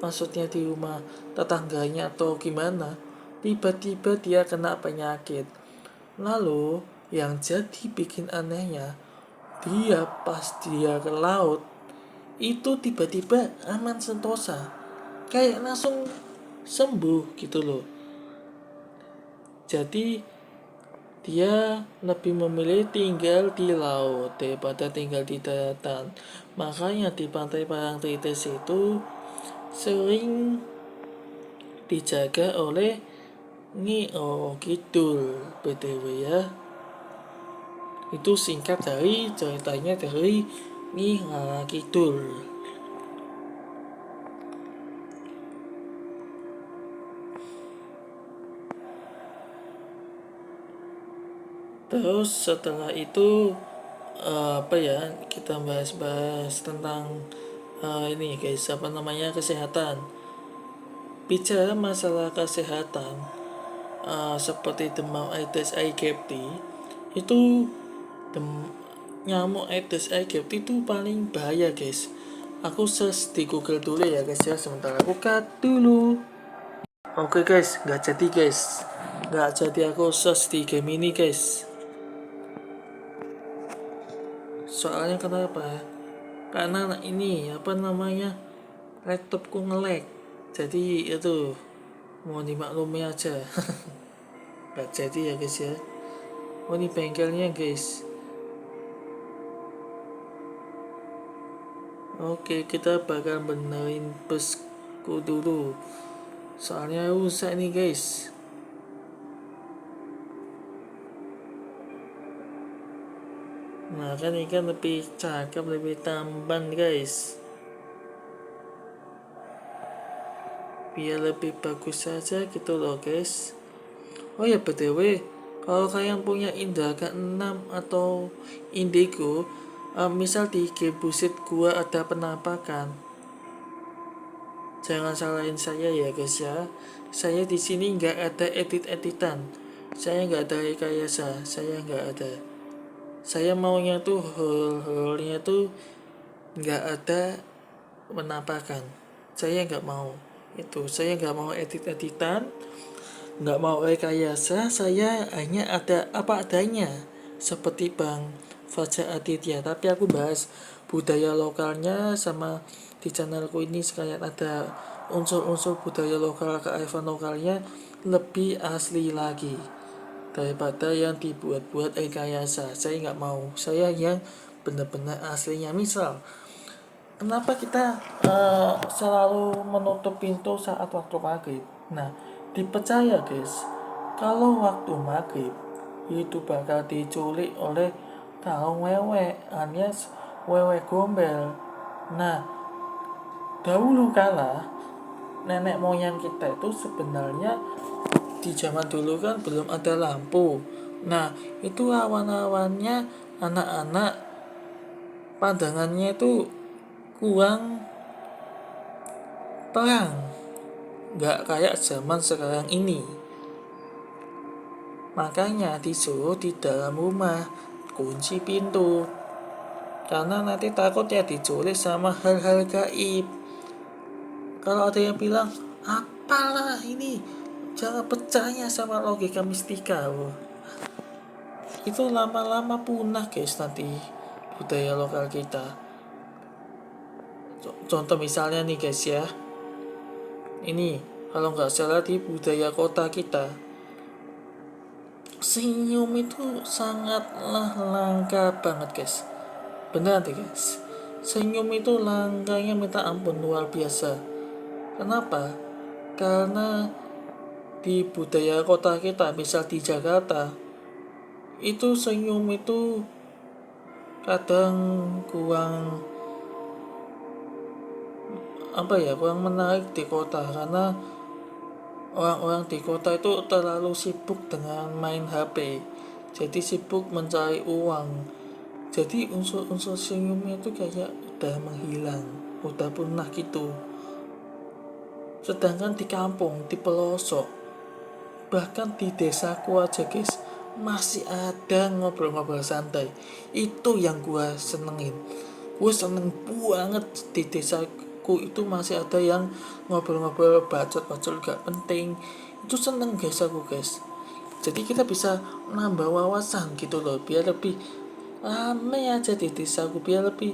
maksudnya di rumah tetangganya atau gimana, tiba-tiba dia kena penyakit. Lalu yang jadi bikin anehnya, dia pas dia ke laut itu tiba-tiba aman sentosa, kayak langsung sembuh gitu loh. Jadi dia lebih memilih tinggal di laut daripada tinggal di daratan. Makanya di Pantai Parangtritis itu sering dijaga oleh Nyi Kidul, BTW ya. Itu singkat dari ceritanya dari Nyi Kidul. Terus setelah itu kita bahas-bahas tentang ini guys, kesehatan. Bicara masalah kesehatan, seperti demam Aedes aegypti, itu nyamuk Aedes aegypti itu paling bahaya guys. Aku search di Google dulu ya guys ya, sebentar aku cut dulu. Oke guys, nggak jadi aku search di game ini guys. Soalnya kenapa ya? Karena ini laptopku nge-lag. Jadi itu mau dimaklumi aja. Gak jadi ya guys ya. Oh ini bengkelnya guys. Oke, kita bakal benerin busku dulu. Soalnya rusak nih guys. Nah kan ini kan lebih cakep, lebih tampan guys. Biar lebih bagus saja gitu loh guys. Oh ya BTW, kalau kalian punya indra ke-6 atau indigo, misal di game busit gua ada penampakan, jangan salahin saya ya guys ya. Saya di sini nggak ada edit-editan, saya nggak ada rekayasa, saya nggak ada. Saya maunya tuh horornya tuh nggak ada penampakan. Saya nggak mau itu, saya nggak mau edit-editan, nggak mau rekayasa. Saya hanya ada apa adanya seperti Bang Fajar Aditya. Tapi aku bahas budaya lokalnya, sama di channelku ini sekalian ada unsur-unsur budaya lokal, kearifan lokalnya lebih asli lagi daripada yang dibuat-buat rekayasa. Saya nggak mau, saya yang benar-benar aslinya. Misal, kenapa kita selalu menutup pintu saat waktu maghrib? Nah, dipercaya guys, kalau waktu maghrib itu bakal diculik oleh kaum wewe alias wewe gombel. Nah, dahulu kala nenek moyang kita itu sebenarnya di zaman dulu kan belum ada lampu. Nah, itu awan-awannya anak-anak pandangannya itu kurang terang, nggak kayak zaman sekarang ini. Makanya disuruh di dalam rumah kunci pintu, karena nanti takut ya diculik sama hal-hal gaib. Kalau ada yang bilang apalah ini, jangan percaya sama logika mistika. Itu lama-lama punah guys nanti budaya lokal kita. Contoh misalnya nih guys ya, ini kalau nggak salah di budaya kota kita, senyum itu sangatlah langka banget guys. Benar deh guys, senyum itu langkanya minta ampun, luar biasa. Kenapa? Karena di budaya kota kita, misal di Jakarta, itu senyum itu kadang kurang kurang menarik di kota, karena orang-orang di kota itu terlalu sibuk dengan main HP, jadi sibuk mencari uang. Jadi unsur-unsur senyumnya itu kayak udah menghilang, udah punah gitu. Sedangkan di kampung, di pelosok, bahkan di desaku aja guys, masih ada ngobrol-ngobrol santai. Itu yang gua senengin. Gue seneng banget di desaku itu masih ada yang ngobrol-ngobrol bacot-bacot gak penting. Itu seneng guys aku guys. Jadi kita bisa nambah wawasan gitu loh, biar lebih rame aja di desaku, biar lebih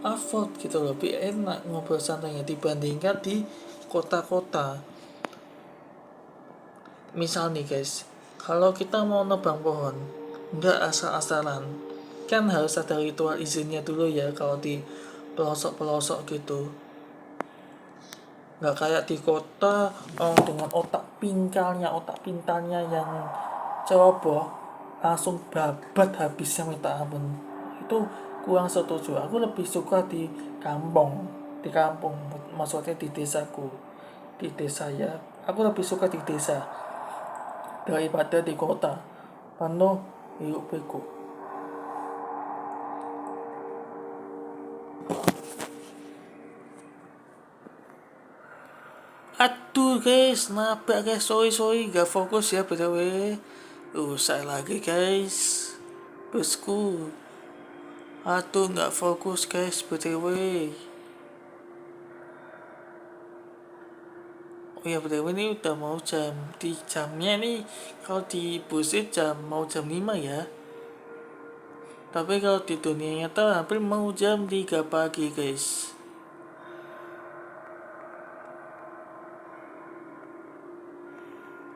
afford gitu loh, lebih enak ngobrol santainya dibandingkan di kota-kota. Misal nih guys, kalau kita mau nebang pohon nggak asal-asalan, kan harus ada ritual izinnya dulu ya kalau di pelosok-pelosok gitu. Nggak kayak di kota, dengan otak pintarnya yang ceroboh langsung babat habisnya minta ampun. Itu kurang setuju. Aku lebih suka di kampung, maksudnya di desaku, di desa ya. Aku lebih suka di desa daripada di kota penuh hiruk pikuk. Aduh guys, nabrak guys, sorry gak fokus ya btw. Saya lagi guys, bosku. Aduh gak fokus guys btw. Oh ya btw ini udah mau jam, di jamnya nih kalau di busit mau jam 5 ya. Tapi kalau di dunia nyata hampir mau jam 3 pagi guys.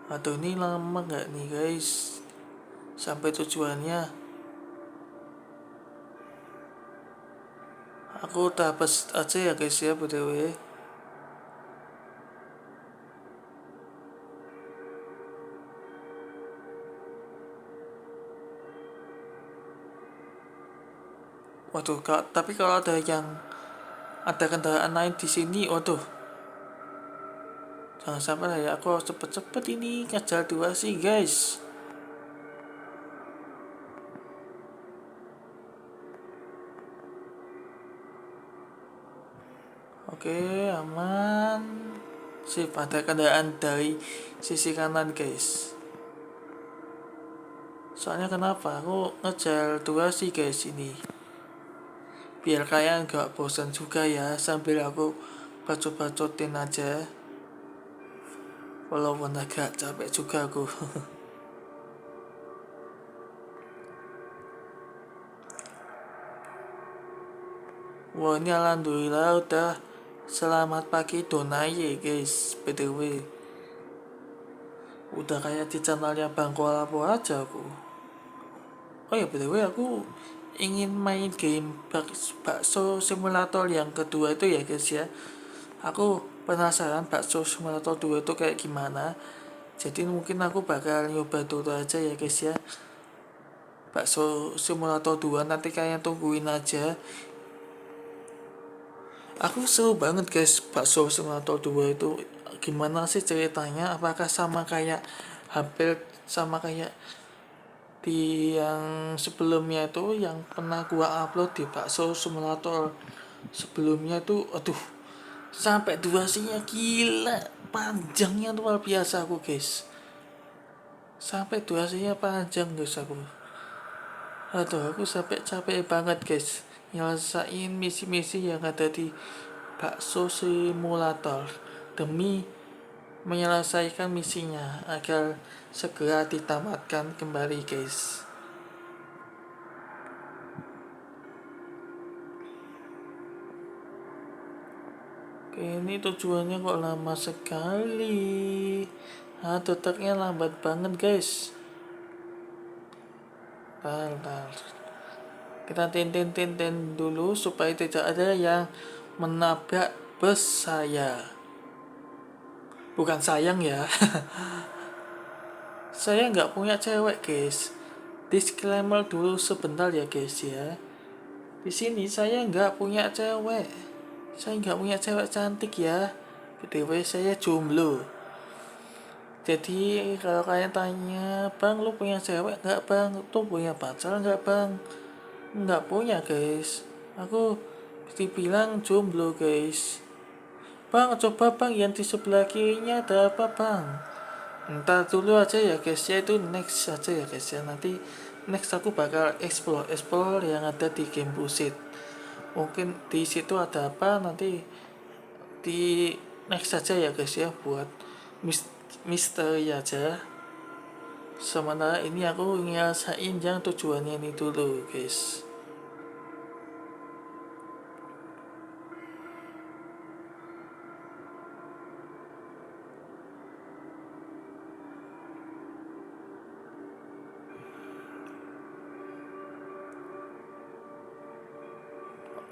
Aduh ini lama gak nih guys sampai tujuannya. Aku udah pas aja ya guys ya btw. Waduh tapi kalau ada kendaraan lain di sini, waduh jangan sampai lah ya, aku harus cepet-cepet ini ngejar durasi guys. Oke, aman. Sip, ada kendaraan dari sisi kanan guys. Soalnya kenapa? Aku ngejar durasi guys ini. Biar kalian gak bosan juga ya sambil aku bacot-bacotin aja. Walaupun agak capek juga aku. Wah ini alhamdulillah udah selamat pagi Donaye guys btw. Udah kayak di channelnya Bang Kolapo aja aku. Oh ya btw aku ingin main game bakso simulator yang kedua itu ya guys ya. Aku penasaran bakso simulator 2 itu kayak gimana. Jadi mungkin aku bakal nyoba dulu aja ya guys ya. Bakso simulator 2 nanti kalian tungguin aja. Aku seru banget guys bakso simulator 2 itu. Gimana sih ceritanya? Apakah hampir sama kayak di yang sebelumnya itu yang pernah gua upload di bakso simulator sebelumnya tuh, aduh sampai durasinya gila, panjangnya luar biasa aku guys, sampai durasinya panjang guys aku sampai capek banget guys nyelesain misi-misi yang ada di bakso simulator demi menyelesaikan misinya agar segera ditamatkan kembali guys. Oke, ini tujuannya kok lama sekali. Truknya lambat banget guys. Bentar. Kita tintin dulu supaya tidak ada yang menabrak bus saya. Bukan sayang ya. Saya nggak punya cewek guys. Disclaimer dulu sebentar ya guys ya. Di sini saya nggak punya cewek. Saya nggak punya cewek cantik ya. btw saya jomblo. Jadi kalau kalian tanya, bang lu punya cewek nggak bang? Tuh punya pacar nggak bang? Nggak punya guys. Aku dibilang jomblo guys. Bang, coba bang, yang di sebelah kirinya ada apa bang? Ntar dulu aja ya guys ya, itu next aja ya guys ya. Nanti next aku bakal explore yang ada di game Busit. Mungkin di situ ada apa nanti di next aja ya guys ya, buat misteri aja. Sementara ini aku ngerasain yang tujuannya ini dulu guys.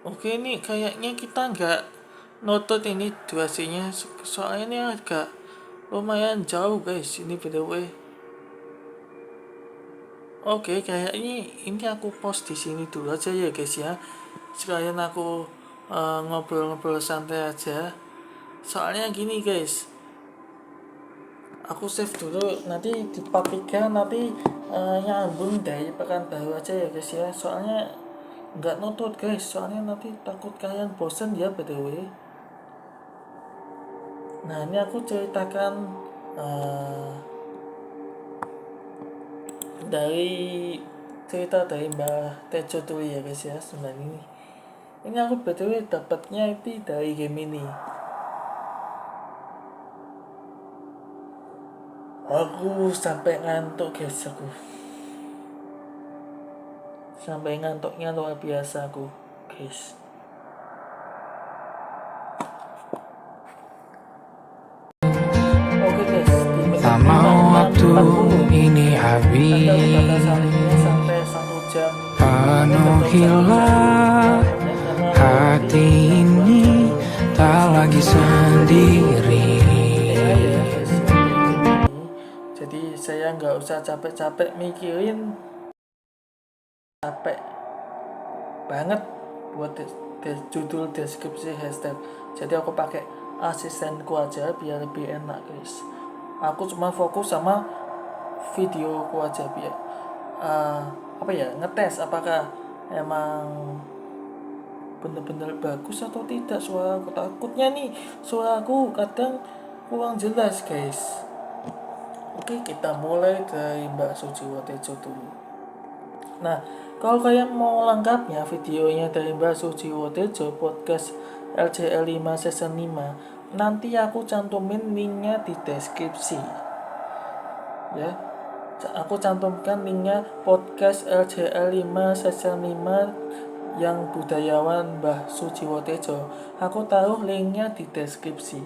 Oke, ini kayaknya kita nggak notot ini durasinya, soalnya ini agak lumayan jauh guys ini btw. Oke, kayaknya ini aku post di sini dulu aja ya guys ya. Sekalian aku ngobrol-ngobrol santai aja. Soalnya gini guys, aku save dulu, nanti di part 3 nanti nyambung dari pekan baru aja ya guys ya. Soalnya nggak notut guys, soalnya nanti takut kalian bosen ya btw. Nah ini aku ceritakan dari cerita dari Mbak Tejo dulu ya guys ya. Sebenarnya ini aku btw dapatnya itu dari game ini. Aku sampai ngantuk guys, aku sampai ngantuknya luar biasa aku guys. Oke guys, di menit Tak mau waktu 46 ini Anda bakal habis, salinnya sampai 1 jam. penuhilah hati ini, tak lagi sendiri. Jadi saya nggak usah capek-capek mikirin, capek banget buat judul deskripsi hashtag. Jadi aku pakai asistenku aja biar lebih enak guys. Aku cuma fokus sama videoku aja biar ngetes apakah emang bener-bener bagus atau tidak suara aku. Takutnya nih suara aku kadang kurang jelas guys. Oke, kita mulai dari Mbak Sujiwotejo dulu. Nah, kalau kalian mau lengkapnya videonya dari Mbak Sujiwotejo podcast LJL5 season 5, nanti aku cantumin linknya di deskripsi ya. Aku cantumkan linknya podcast LJL5 season 5 yang budayawan Mbah Sujiwotejo. Aku taruh linknya di deskripsi.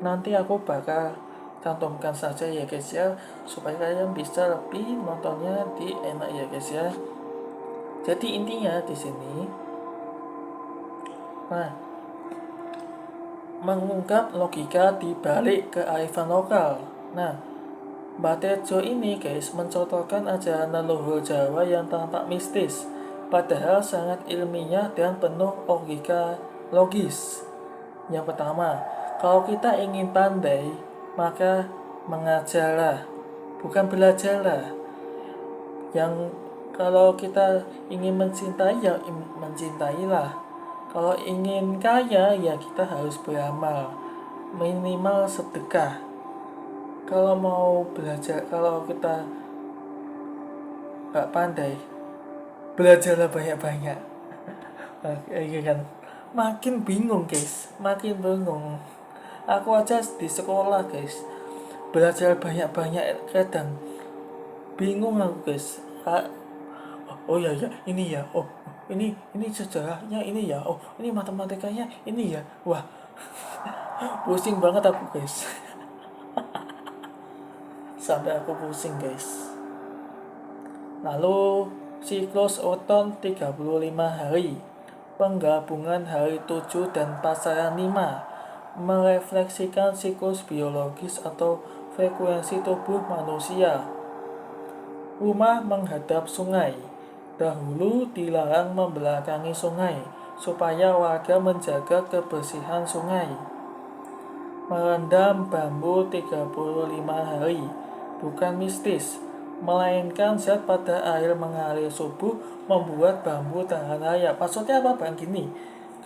Nanti aku bakal cantumkan saja ya guys ya, supaya kalian bisa lebih nontonnya di enak ya guys ya. Jadi intinya di sini, mengungkap logika di balik kearifan lokal. Nah, Mbak Tejo ini guys mencontohkan ajaran leluhur Jawa yang tampak mistis, padahal sangat ilmiah dan penuh logika logis. Yang pertama, kalau kita ingin pandai, maka mengajarlah, bukan belajarlah. Yang kalau kita ingin mencintai, ya mencintailah. Kalau ingin kaya, ya kita harus beramal, minimal sedekah. Kalau mau belajar, kalau kita gak pandai, belajarlah banyak-banyak. Iya kan, makin bingung guys, makin bingung. Aku aja di sekolah guys, belajar banyak-banyak kadang bingung aku guys. Oh ya ya, ini ya, oh ini sejarahnya ini ya, oh ini matematikanya ini ya. Wah, pusing banget aku guys. Sampai aku pusing guys. Lalu siklus oton 35 hari, penggabungan hari 7 dan pasaran 5, merefleksikan siklus biologis atau frekuensi tubuh manusia. Rumah menghadap sungai. Dahulu dilarang membelakangi sungai, supaya warga menjaga kebersihan sungai. Merendam bambu 35 hari, bukan mistis, melainkan zat pada air mengalir subuh membuat bambu tahan rayap. Maksudnya apa bang? Gini,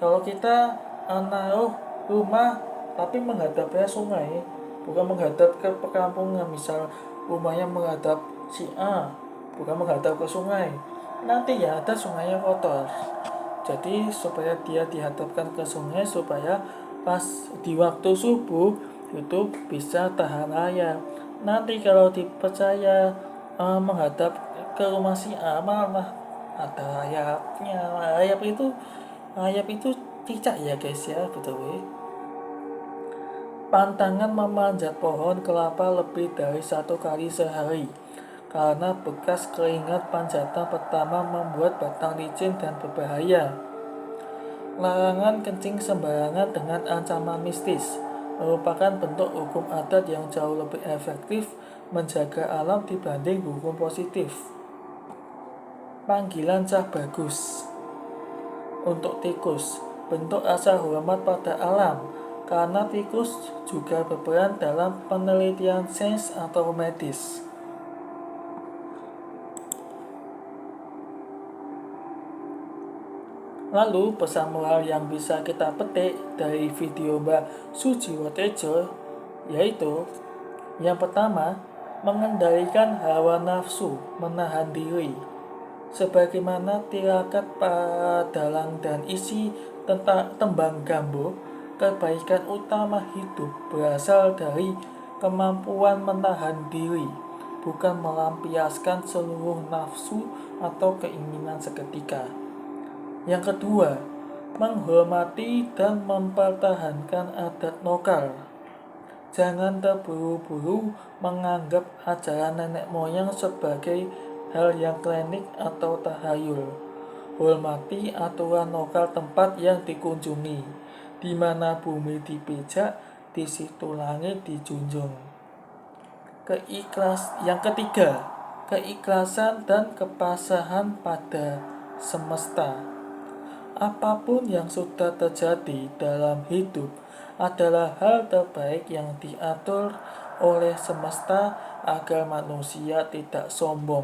kalau kita naruh rumah tapi menghadapnya sungai, bukan menghadap ke perkampungan. Misal rumahnya menghadap si A, bukan menghadap ke sungai, nanti ya ada sungainya kotor. Jadi supaya dia dihadapkan ke sungai, supaya pas di waktu subuh itu bisa tahan air. Nanti kalau dipercaya menghadap ke rumah si A, malah ada ayapnya. Ayap itu cicak ya guys ya, betul. Pantangan memanjat pohon kelapa lebih dari 1 kali sehari karena bekas keringat panjatan pertama membuat batang licin dan berbahaya. Larangan kencing sembarangan dengan ancaman mistis merupakan bentuk hukum adat yang jauh lebih efektif menjaga alam dibanding hukum positif. Panggilan Cah Bagus untuk tikus, bentuk rasa hormat pada alam, karena tikus juga berperan dalam penelitian sains atau medis. Lalu pesan moral yang bisa kita petik dari video Mbak Sujiwotejo yaitu yang pertama, mengendalikan hawa nafsu, menahan diri. Sebagaimana tirakat Padalang dan isi tentang tembang Gambo, kebaikan utama hidup berasal dari kemampuan menahan diri, bukan melampiaskan seluruh nafsu atau keinginan seketika. Yang kedua, menghormati dan mempertahankan adat lokal. Jangan terburu-buru menganggap ajaran nenek moyang sebagai hal yang klinik atau tahayul. Hormati aturan lokal tempat yang dikunjungi. Di mana bumi dipijak, di situ langit dijunjung. Yang ketiga, keikhlasan dan kepasrahan pada semesta. Apapun yang sudah terjadi dalam hidup adalah hal terbaik yang diatur oleh semesta agar manusia tidak sombong.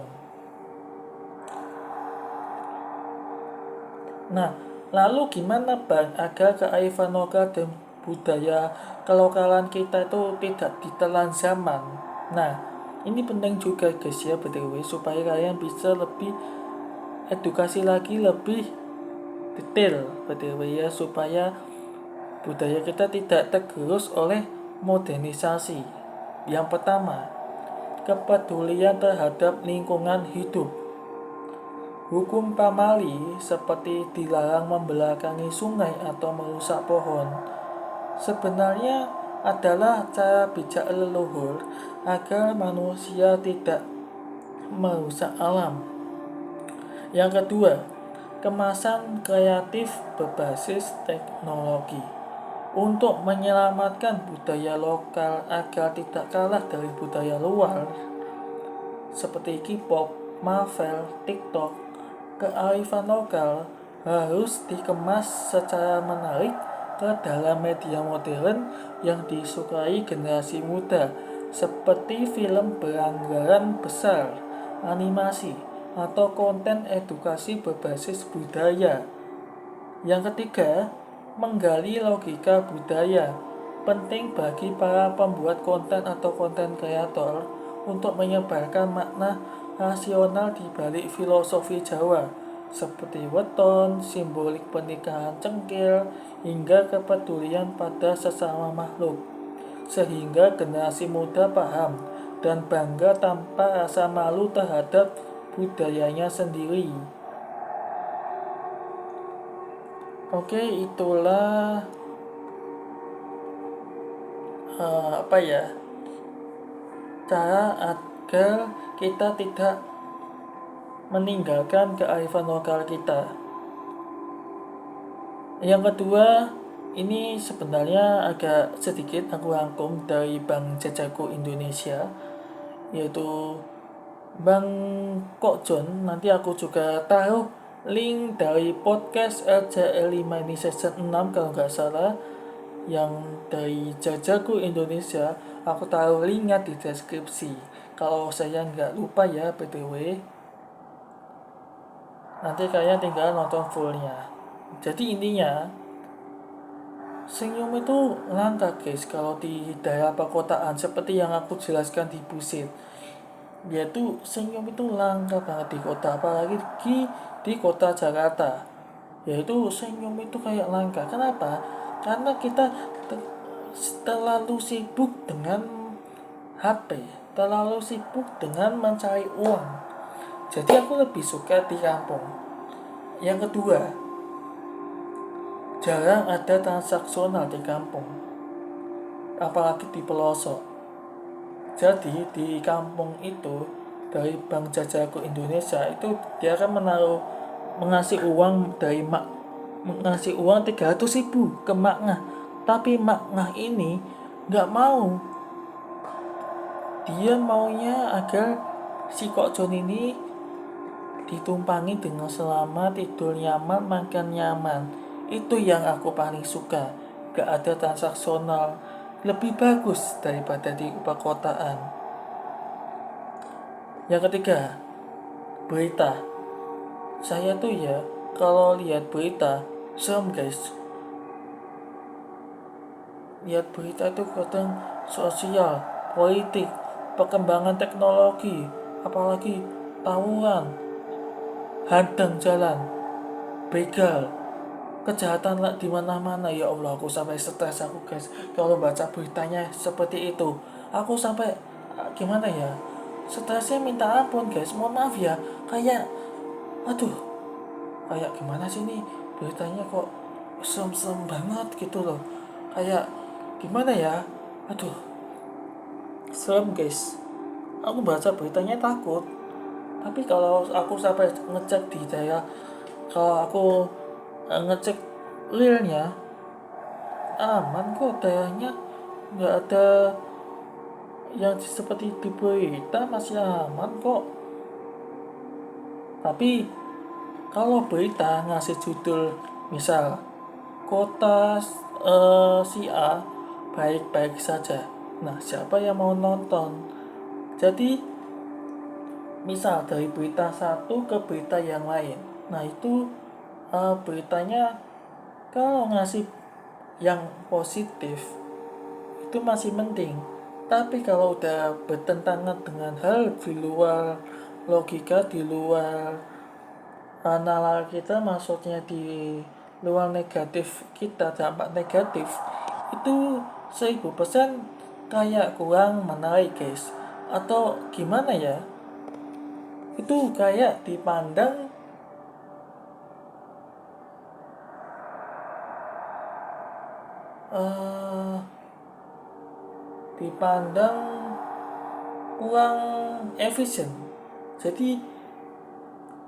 Nah, lalu gimana Bang agar kearifan lokal dan budaya kelokalan kita itu tidak ditelan zaman? Nah, ini penting juga guys ya BTW, supaya kalian bisa lebih edukasi lagi, lebih detail BTW ya, supaya budaya kita tidak tergerus oleh modernisasi. Yang pertama, kepedulian terhadap lingkungan hidup. Hukum pamali seperti dilarang membelakangi sungai atau merusak pohon sebenarnya adalah cara bijak leluhur agar manusia tidak merusak alam. Yang kedua, kemasan kreatif berbasis teknologi. Untuk menyelamatkan budaya lokal agar tidak kalah dari budaya luar seperti K-pop, Marvel, TikTok, kearifan lokal harus dikemas secara menarik ke dalam media modern yang disukai generasi muda seperti film beranggaran besar, animasi, atau konten edukasi berbasis budaya. Yang ketiga, menggali logika budaya. Penting bagi para pembuat konten atau konten kreator untuk menyebarkan makna rasional di balik filosofi Jawa seperti weton, simbolik pernikahan cengkil, hingga kepedulian pada sesama makhluk, sehingga generasi muda paham dan bangga tanpa rasa malu terhadap budayanya sendiri. Oke, itulah cara agar kita tidak meninggalkan kearifan lokal kita. Yang kedua, ini sebenarnya agak sedikit aku rangkum dari Bank Jajaku Indonesia, yaitu Bang Kokjon. Nanti aku juga taruh link dari podcast LJL5 ini season 6 kalau nggak salah, yang dari Jajaku Indonesia. Aku taruh linknya di deskripsi kalau saya nggak lupa ya btw. Nanti kalian tinggal nonton fullnya. Jadi intinya, senyum itu langka guys kalau di daerah perkotaan seperti yang aku jelaskan di Busit. Yaitu senyum itu langka banget di kota, apalagi di kota Jakarta. Yaitu senyum itu kayak langka. Kenapa? Karena kita terlalu sibuk dengan HP, terlalu sibuk dengan mencari uang. Jadi aku lebih suka di kampung. Yang kedua, jarang ada transaksional di kampung, apalagi di pelosok. Jadi di kampung itu dari Bank Jajaku Indonesia itu dia akan mengasih uang mengasih uang 300.000 ke makna. Tapi makna ini nggak mau. Dia maunya agar si Kok John ini ditumpangi dengan selamat, tidur nyaman, makan nyaman. Itu yang aku paling suka. Gak ada transaksional. Lebih bagus daripada di perkotaan. Yang ketiga, berita. Saya tuh ya, kalau lihat berita, serem guys. Lihat berita tuh kadang sosial, politik, perkembangan teknologi, apalagi tawuran, hadang jalan, begal, kejahatan lah di mana-mana. Ya Allah, aku sampai stres aku guys kalau baca beritanya seperti itu. Aku sampai gimana ya, stresnya minta ampun guys. Mohon maaf ya, kayak aduh, kayak gimana sih nih beritanya kok serem-serem banget gitu loh. Kayak gimana ya, aduh, serem guys. Aku baca beritanya takut. Tapi kalau aku sampai ngecek di daerah, kalau aku ngecek realnya, aman kok daerahnya, nggak ada yang seperti di berita, masih aman kok. Tapi kalau berita ngasih judul misal kota si A baik-baik saja, nah siapa yang mau nonton? Jadi misal dari berita satu ke berita yang lain, nah itu beritanya kalau ngasih yang positif itu masih mending. Tapi kalau udah bertentangan dengan hal di luar logika, di luar nalar kita, maksudnya di luar negatif kita, dampak negatif, itu 1000% kayak kurang menarik guys. Atau gimana ya, itu kayak dipandang uh, dipandang kurang efisien. Jadi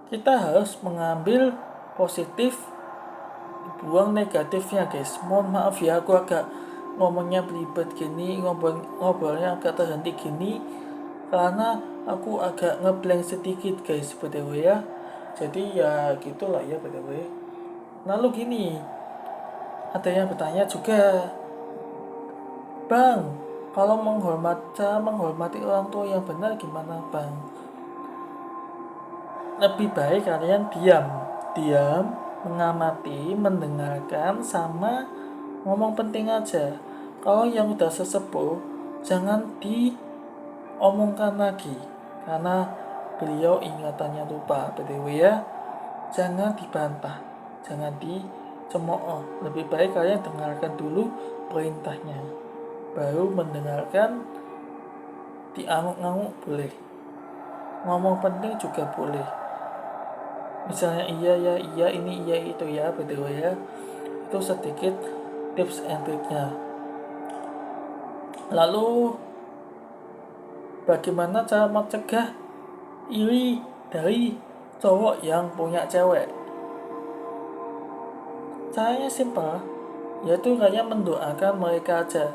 kita harus mengambil positif, buang negatifnya guys. Mohon maaf ya, aku agak ngomongnya belibet gini, ngobrolnya agak terhenti gini karena aku agak ngeblank sedikit guys btw ya. Jadi ya gitulah ya btw. Lalu gini, ada yang bertanya juga, Bang, kalau menghormati orang tua yang benar gimana Bang? Lebih baik kalian diam, mengamati, mendengarkan, sama ngomong penting aja. Kalau yang udah sesepuh, jangan diomongkan lagi, karena beliau ingatannya lupa, btw ya. Jangan dibantah, jangan dicemooh. Lebih baik kalian dengarkan dulu perintahnya, baru mendengarkan. Diangguk-angguk boleh, ngomong penting juga boleh. Misalnya iya ya, iya ini, iya itu ya, btw ya. Itu sedikit tips and triknya. Lalu bagaimana cara mencegah iri dari cowok yang punya cewek? Caranya simpel, yaitu hanya mendoakan mereka aja.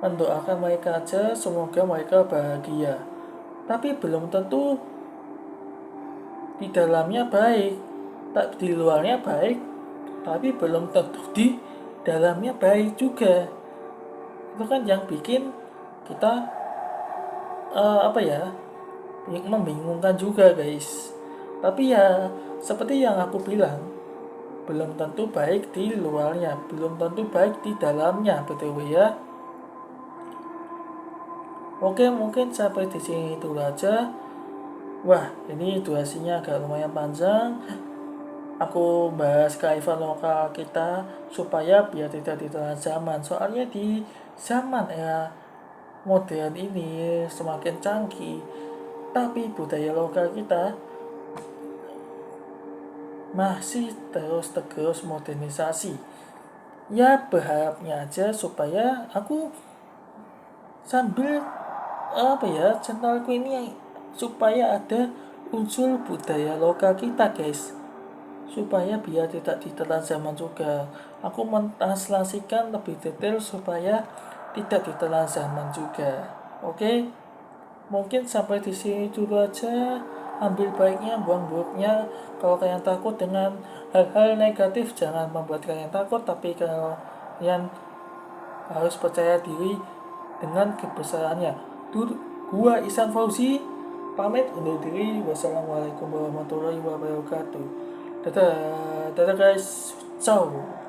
Mendoakan mereka aja, semoga mereka bahagia. Tapi belum tentu di dalamnya baik, tak di luarnya baik, tapi belum tentu di dalamnya baik juga. Itu kan yang bikin kita membingungkan juga guys. Tapi ya seperti yang aku bilang, belum tentu baik di luarnya, belum tentu baik di dalamnya, betul ya. Oke, mungkin sampai di sini dulu aja. Wah, ini durasinya agak lumayan panjang. Aku bahas kearifan lokal kita supaya biar tidak ditelan zaman. Soalnya di zaman era modern ini semakin canggih, tapi budaya lokal kita masih terus modernisasi. Ya berharapnya aja supaya aku sambil channelku ini supaya ada unsur budaya lokal kita guys, supaya biar tidak ditelan zaman juga. Aku mentranslasikan lebih detail supaya tidak ditelan zaman juga. Oke, mungkin sampai di sini dulu aja. Ambil baiknya, buang buruknya. Kalau kalian takut dengan hal-hal negatif, jangan membuat kalian takut, tapi kalau kalian harus percaya diri dengan kebesarannya. Gua Ihsan Fauzi pamit undur diri. Wassalamualaikum warahmatullahi wabarakatuh. Dadah guys, ciao.